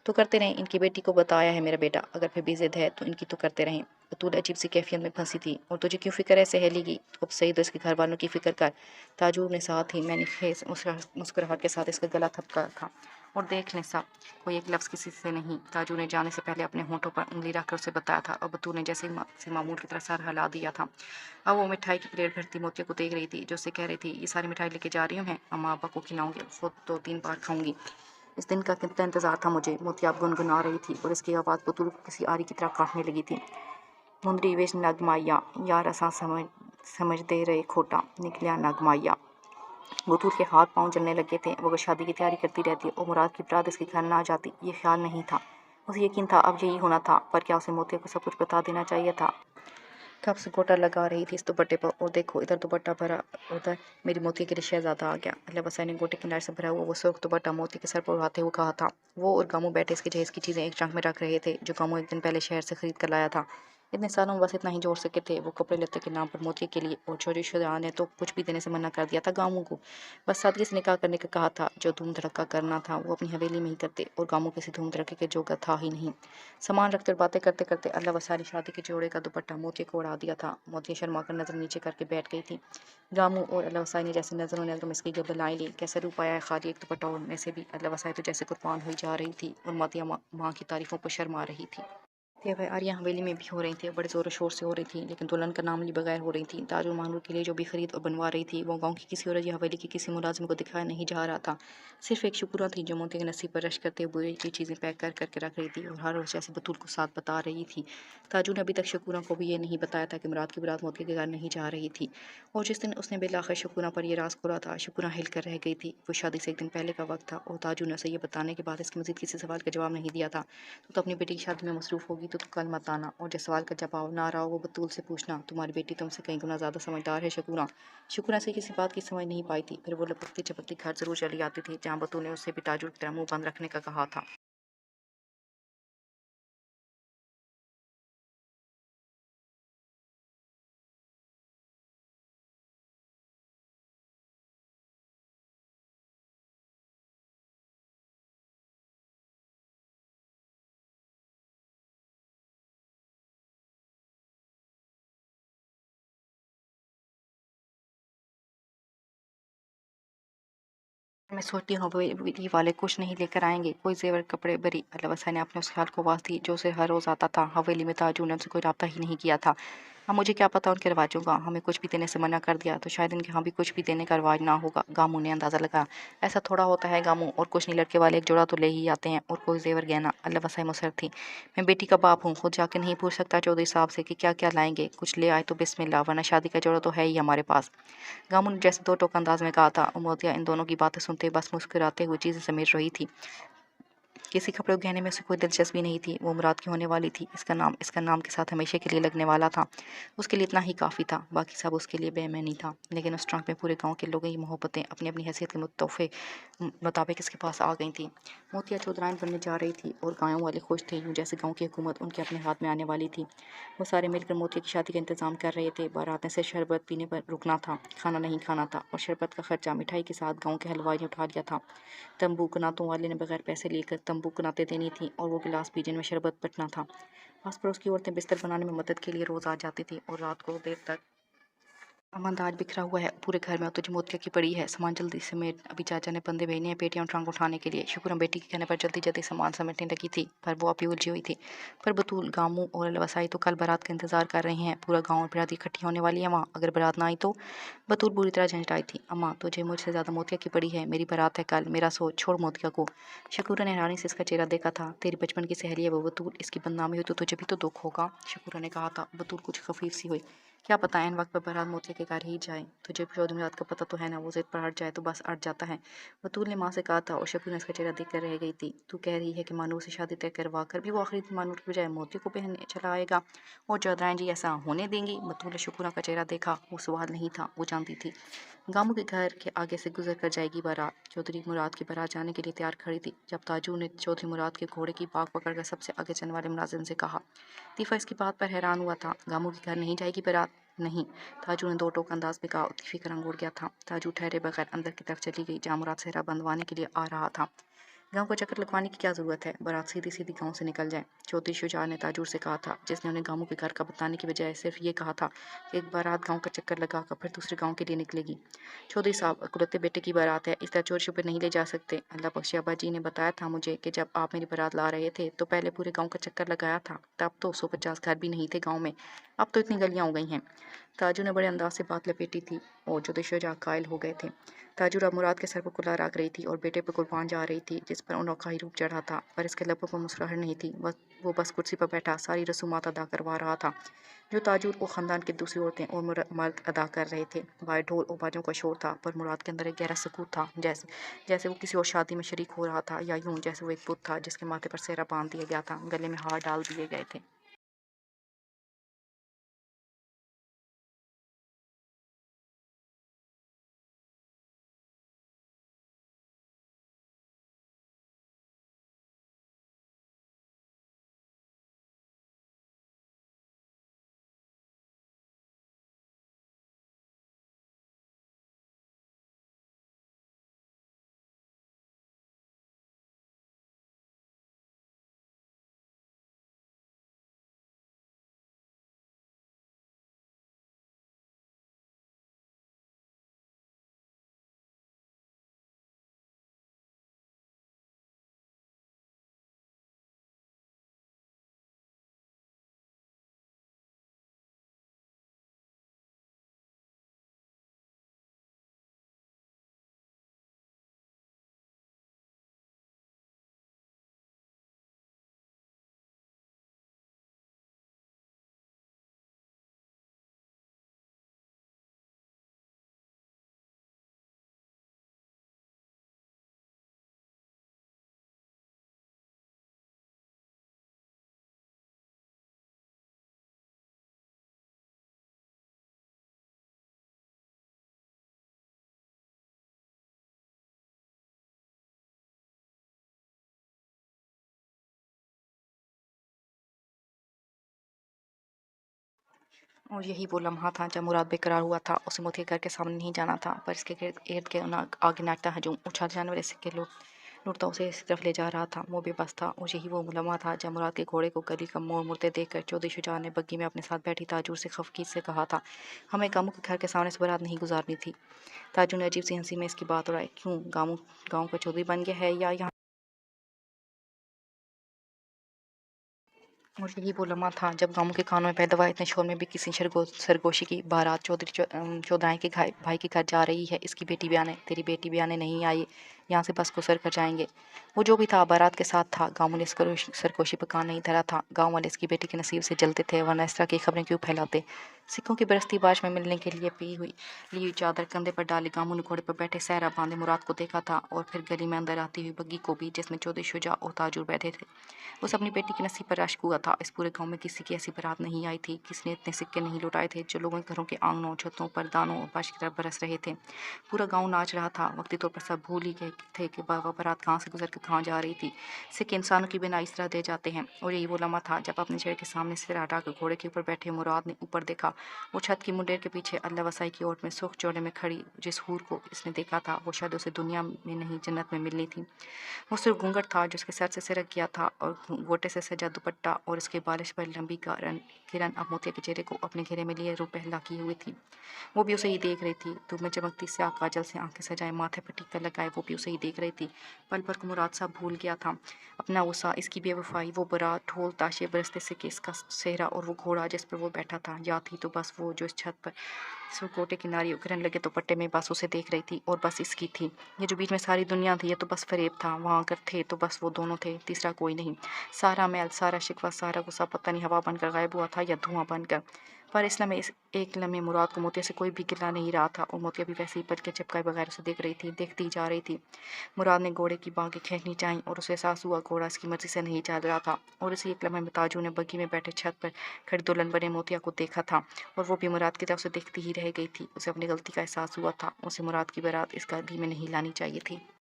तो करते रहें, इनकी बेटी को बताया है मेरा बेटा, अगर फिर भी जिद है तो इनकी तो करते रहें। बतूल अजीब सी कैफियत में फंसी थी। और तुझे क्यों फिक्र है सहेली की? अब सईद इसके घर वालों की फिक्र कर। ताजूर ने साथ ही मैंने खेस मुस्कुराहट के साथ इसका गला थपका था। और देख लें सब, कोई एक लफ्ज़ किसी से नहीं। ताजूर ने जाने से पहले अपने होंठों पर उंगली रखकर उसे बताया था और बतूल ने जैसे से मामूल की तरह सर हिला दिया था। अब वो मिठाई की प्लेट भरती मोतिया को देख रही थी, जो उसे कह रही थी, ये सारी मिठाई लेके जा रही हूँ मैं, अम्मा अब्बा को खिलाऊंगी, खुद 2-3 बार खाऊंगी। इस दिन का कितना इंतजार था मुझे। मोतिया अब गुनगुना रही थी और इसकी आवाज़ बतूल को किसी आरी की तरह काटने लगी थी। मुंदरी वेश नगमाया यार असा समझ दे रहे खोटा निकलिया नगमाया। बतूल के हाथ पांव जलने लगे थे। वो शादी की तैयारी करती रहती और मुराद की बारात इसके घर ना आ जाती, ये ख्याल नहीं था। उसे यकीन था अब यही होना था, पर क्या उसे मोतिया को सब कुछ बता देना चाहिए था? कब से गोटा लगा रही थी इस दुपट्टे पर, और देखो इधर दुपट्टा भरा, उधर मेरी मोतिया के लिए शहजादा आ गया। अल्लाह वसाई ने गोटे किनारे से भरा हुआ वो सुर्ख दुपट्टा मोती के सर पर उड़ाते हुए कहा था। वो और गामू बैठे इसके जहेज की चीज़ें एक ट्रंक में रख रहे थे, जो गामू एक दिन पहले शहर से खरीद कर लाया था। इतने सालों में बस इतना ही जोड़ सके थे वो कपड़े लत्ते के नाम पर मोतिया के लिए, और चोरी शुदा ने तो कुछ भी देने से मना कर दिया था गामू को। बस सादगी से निकाह करने का कहा था। जो धूम धड़का करना था वो अपनी हवेली में ही करते, और गामू किसी धूम धड़के के जोगा था ही नहीं। सामान रखते और बातें करते करते अल्लाह वसाई ने शादी के जोड़े का दुपट्टा मोतिया को उड़ा दिया था। मोतिया शर्मा कर नजर नीचे करके बैठ गई थी। गामू और अल्लाह वसाई ने जैसे नजरों नजरों में इसकी गबलाई ली। कैसे रूप आया है खाली एक दुपट्टा ओढ़ने से भी। अल्लाह वसाई तो जैसे कुर्बान हुई जा रही थी और मोतिया माँ की तारीफों पर शर्मा रही थी। तैयारियां हवेली में भी हो रही थी, बड़े ज़ोर शोर से हो रही थी, लेकिन दुल्हन का नाम लिए बगैर हो रही थी। ताज और महानूर के लिए जो भी खरीद और बनवा रही थी, वो गांव की किसी औरत या हवेली के किसी मुलाजिम को दिखाया नहीं जा रहा था। सिर्फ एक शुक्रा थी जो मोती के नसीब पर रश करते हुए ये चीज़ें पैक कर करके रख रही थी और हर रोज जैसे बतूल को साथ बता रही थी। ताजू ने अभी तक शुक्रा को भी ये नहीं बताया था कि मुराद की बारात मोती के घर नहीं जा रही थी। और जिस दिन उसने बिलाखिर शुक्रा पर यह राज खोला था, शुक्रा हिल कर रह गई थी। वो शादी से एक दिन पहले का वक्त था और ताजू ने उसे ये बताने के बाद इसके मजीद किसी सवाल का जवाब नहीं दिया था। तो अपनी बेटी की शादी में मसरूफ़ होगी तो कल मत आना, और जिस सवाल का जवाब ना रहा हो वो बतूल से पूछना। तुम्हारी बेटी तुमसे कहीं गुना ज़्यादा समझदार है शुक्रा। शुक्रा से किसी बात की समझ नहीं पाई थी, फिर वो लपकती चपकती घर जरूर चली आती थी जहाँ बतूल ने उससे भी ताजुर की तरह मुंह बंद रखने का कहा था। मैं सोचती हूँ ये वाले कुछ नहीं लेकर आएंगे, कोई जेवर कपड़े बरी। अल्लाह वसा ने अपने उस ख्याल को आवाज़ दी जो उसे हर रोज़ आता था। हवेली में ताजू ने उनसे कोई रब्ता ही नहीं किया था। अब मुझे क्या पता उनके रिवाजों का, हमें कुछ भी देने से मना कर दिया तो शायद इनके यहाँ भी कुछ भी देने का रिवाज ना होगा। गामू ने अंदाज़ा लगाया। ऐसा थोड़ा होता है गामू, और कुछ नहीं, लड़के वाले एक जोड़ा तो ले ही आते हैं और कोई जेवर गहना। अल्लाह वसा मुसर थी। मैं बेटी का बाप हूँ, खुद जाके नहीं पूछ सकता चौधरी साहब से कि क्या क्या लाएंगे। कुछ ले आए तो बिस्मिल्लाह, वरना शादी का जोड़ा तो है ही हमारे पास। गामू ने जैसे दो टोक अंदाज में कहा था। मोतिया इन दोनों की बातें सुनते बस मुस्कुराते हुए चीज़ें समेट रही थी। किसी कपड़े गहने में उसे कोई दिलचस्पी नहीं थी। वो मुराद की होने वाली थी। इसका नाम के साथ हमेशा के लिए लगने वाला था। उसके लिए इतना ही काफ़ी था, बाकी सब उसके लिए बेमैनी था। लेकिन उस ट्रंक में पूरे गांव के लोगों की मोहब्बतें अपनी अपनी हैसियत के मुताबिक इसके पास आ गई थी। मोतिया चौधराइन बनने जा रही थी और गाँव वाले खुश थे, यूँ जैसे गाँव की हुकूमत उनके अपने हाथ में आने वाली थी। वो सारे मिलकर मोतिया की शादी का इंतजाम कर रहे थे। बारात ने सिर्फ शरबत पीने पर रुकना था, खाना नहीं खाना था, और शरबत का खर्चा मिठाई के साथ गाँव के हलवाई ने उठा लिया था। तंबू कनातों वाले ने बगैर पैसे लेकर तंबू कनाते देनी थी और वो गिलास भी जिनमें शरबत बटना था। आस पड़ोस की औरतें बिस्तर बनाने में मदद के लिए रोज आ जाती थी और रात को देर तक। सामान आज बिखरा हुआ है पूरे घर में, और तुझे मोतिया की पड़ी है, सामान जल्दी समेट। अभी चाचा ने बंदे भेजने हैं पेटियां ट्रंक उठाने के लिए। शुक्र बेटी के कहने पर जल्दी जल्दी सामान समेटने लगी थी, पर वो अभी उलझी हुई थी। पर बतूल, गामू और अलवसाई तो कल बारात का इंतजार कर रहे हैं। पूरा गाँव और बिरादरी इकट्ठी होने वाली है वहाँ, अगर बारात ना आई तो। बतूल बुरी तरह झंझटाई थी। अम्मा, तुझे मुझसे ज़्यादा मोतिया की पड़ी है, मेरी बारात है कल, मेरा सोच, छोड़ मोतिया को। शकूरा ने हैरानी से इसका चेहरा देखा था। तेरी बचपन की सहेली है वो बतूल, इसकी बदनामी हुई तो तुझे भी तो दुख होगा, शकूरा ने कहा था। बतूल कुछ खफीफ सी हुई। क्या पता ऐन वक्त पर बारात मोतिया के घर ही जाए। तुझे चौधरी मुराद का पता तो है ना, वो जिद पर अड़ जाए तो बस अड़ जाता है, बतूल ने माँ से कहा था। और शकूर ने इसका चेहरा देख कर रह गई थी। तू कह रही है कि मानूर से शादी तय करवा कर भी वो आखिरी दिन मानूर की बजाय मोती को पहनने चला आएगा, और चौधराइन जी ऐसा होने देंगी? बतूल ने शकूरा का चेहरा देखा। वो सवाल नहीं था, वो जानती थी। गामू के घर के आगे से गुजर कर जाएगी बारात। चौधरी मुराद की बारात जाने के लिए तैयार खड़ी थी जब ताजू ने चौधरी मुराद के घोड़े की बाग पकड़कर सबसे आगे चलने वाले मुलाजिम से कहा। तीफा इसकी बात पर हैरान हुआ था। गामू के घर नहीं जाएगी बारात? नहीं, ताजू ने दो टोक अंदाज में कहा। तीफी का रंग उड़ गया था। ताजू ठहरे बगैर अंदर की तरफ चली गई जहाँ मुराद सेहरा बंधवाने के लिए आ रहा था। गांव को चक्कर लगवाने की क्या जरूरत है, बारात सीधी सीधी गांव से निकल जाए, चौधरी शुजा ने ताजूर से कहा था, जिसने उन्हें गांवों के घर का बताने की बजाय सिर्फ ये कहा था कि एक बारात गांव का चक्कर लगाकर फिर दूसरे गांव के लिए निकलेगी। चौधरी साहब, अकुलते बेटे की बारात है, इस तरह चोर छुपे नहीं ले जा सकते। अल्लाह बख्शे अब्बा जी ने बताया था मुझे कि जब आप मेरी बारात ला रहे थे तो पहले पूरे गाँव का चक्कर लगाया था, तब तो 150 घर भी नहीं थे गाँव में, अब तो इतनी गलियाँ हो गई हैं। ताजू ने बड़े अंदाज से बात लपेटी थी और चौधरी शुजा कायल हो गए थे। ताजू अब मुराद के सर पर कुल्ला रख रही थी और बेटे पर कुर्बान जा रही थी, जिस पर अनोखा ही रूप चढ़ा था, पर इसके लबों पर मुस्कुराहट नहीं थी। वो बस कुर्सी पर बैठा सारी रसूमात अदा करवा रहा था जो ताजूर और ख़ानदान की दूसरी औरतें और मर्द अदा कर रहे थे। बाहर ढोल और बाजों का शोर था, पर मुराद के अंदर एक गहरा सुकून था, जैसे जैसे वो किसी और शादी में शरीक हो रहा था, या यूं जैसे वो एक पुत था जिसके माथे पर सेहरा बांध दिया गया था, गले में हार डाल दिए गए थे। और यही वो लम्हा था जब मुराद बेकरार हुआ था। उसे मोती के घर के सामने नहीं जाना था, पर इसके इर्द के आगे नाचता हजूम, उछाल जाने वाले सिक्के लुटता उसे इस तरफ ले जा रहा था। वो बेबस था। और यही वो लम्हा था जब मुराद के घोड़े को गली का मोड़ मुड़ते देखकर चौधरी शुजा ने बग्गी में अपने साथ बैठी ताजुर से खफकीत से कहा था, हमें गामू के घर के सामने से बारात नहीं गुजारनी थी। ताजू ने अजीब सी हंसी में इसकी बात उड़ाई, क्यों, गाँव का चौधरी बन गया है या यहाँ? और यही वो लम्हा था जब गामू के कानों में पैदा हुआ इतने शोर में भी किसी सरगोशी की बारात चौधराई के भाई के घर जा रही है। इसकी बेटी भी आने, तेरी बेटी भी आने नहीं आई, यहाँ से बस गुजर कर जाएंगे। वो जो भी था बारात के साथ था। गामू ने सरगोशी पर कान नहीं धरा था। गाँव वाले इसकी बेटी के नसीब से जलते थे, वरना इस तरह की खबरें क्यों फैलाते। सिखों की बरसती बारिश में मिलने के लिए ली हुई चादर कंधे पर डाली गामू ने घोड़े पर बैठे सहरा बांधे मुराद को देखा था, और फिर गली में अंदर आती हुई बग्गी को भी, जिसमें चौधरी शुजा और ताजुर बैठे थे। उसे अपनी बेटी के नसीब पर अश्क हुआ था। इस पूरे गांव में किसी की ऐसी बारात नहीं आई थी, किसी ने इतने सिक्के नहीं लुटाए थे जो लोगों के घरों के आंगनों, छतों पर दानों और बारिश की तरह बरस रहे थे। पूरा गांव नाच रहा था। वक्ती तौर पर सब भूल ही गए थे कि बारात कहाँ से गुजर कर कहाँ जा रही थी। सिक्के इंसानों की बिना इस तरह दे जाते हैं। और यही वो लम्हा था जब अपने चेहरे के सामने सिर हटाकर घोड़े के ऊपर बैठे मुराद ने ऊपर देखा। वो छत की मुंडेर के पीछे अल्लाह वसाई की ओर में सुख चौड़े में खड़ी जिस हूर को इसने देखा था, वो शायद उसे दुनिया में नहीं जन्नत में मिलनी थी। वो सिर्फ घूंघट था जो उसके सर से सिरक गया था, और गोटे से सजा दुपट्टा और उसके बालिश पर लंबी किरण अब मोतिया के चेहरे को अपने घेरे में लिए रूप पहला की हुई थी। वो भी उसे ही देख रही थी। धूप में चमकती स्याह काजल से आंखें सजाए, माथे पर टीका लगाए, वो भी उसे ही देख रही थी। पल भर को मुराद सा भूल गया था अपना गुस्सा, इसकी बेवफाई, वो बारात, ढोल ताशे बरसते सिक्के, इसका सेहरा और वो घोड़ा जिस पर वो बैठा था। याद थी तो बस वो जो इस छत पर कोटे की नारी उगरने लगे तो पट्टे में बस उसे देख रही थी, और बस इसकी थी। ये जो बीच में सारी दुनिया थी, ये तो बस फरेब था। वहाँ अगर थे तो बस वो दोनों थे, तीसरा कोई नहीं। सारा मैल, सारा शिकवा, सारा गुस्सा पता नहीं हवा बनकर गायब हुआ था या धुआं बनकर। पर इस एक लम्हे मुराद को मोतिया से कोई भी गिला नहीं रहा था, और मोतिया भी वैसे ही पल के चिपकाए बगैर उसे देख रही थी, देखती जा रही थी। मुराद ने घोड़े की बांगें खींचनी चाहीं, और उसे एहसास हुआ घोड़ा इसकी मर्जी से नहीं चल रहा था। और इसी एक लम्हे में ताजू ने बग्गी में बैठे छत पर खड़ी दुल्हन बने मोतिया को देखा था, और वो भी मुराद की तरफ से देखती ही रह गई थी। उसे अपनी गलती का एहसास हुआ था। उसे मुराद की बारात इस गली में नहीं लानी चाहिए थी।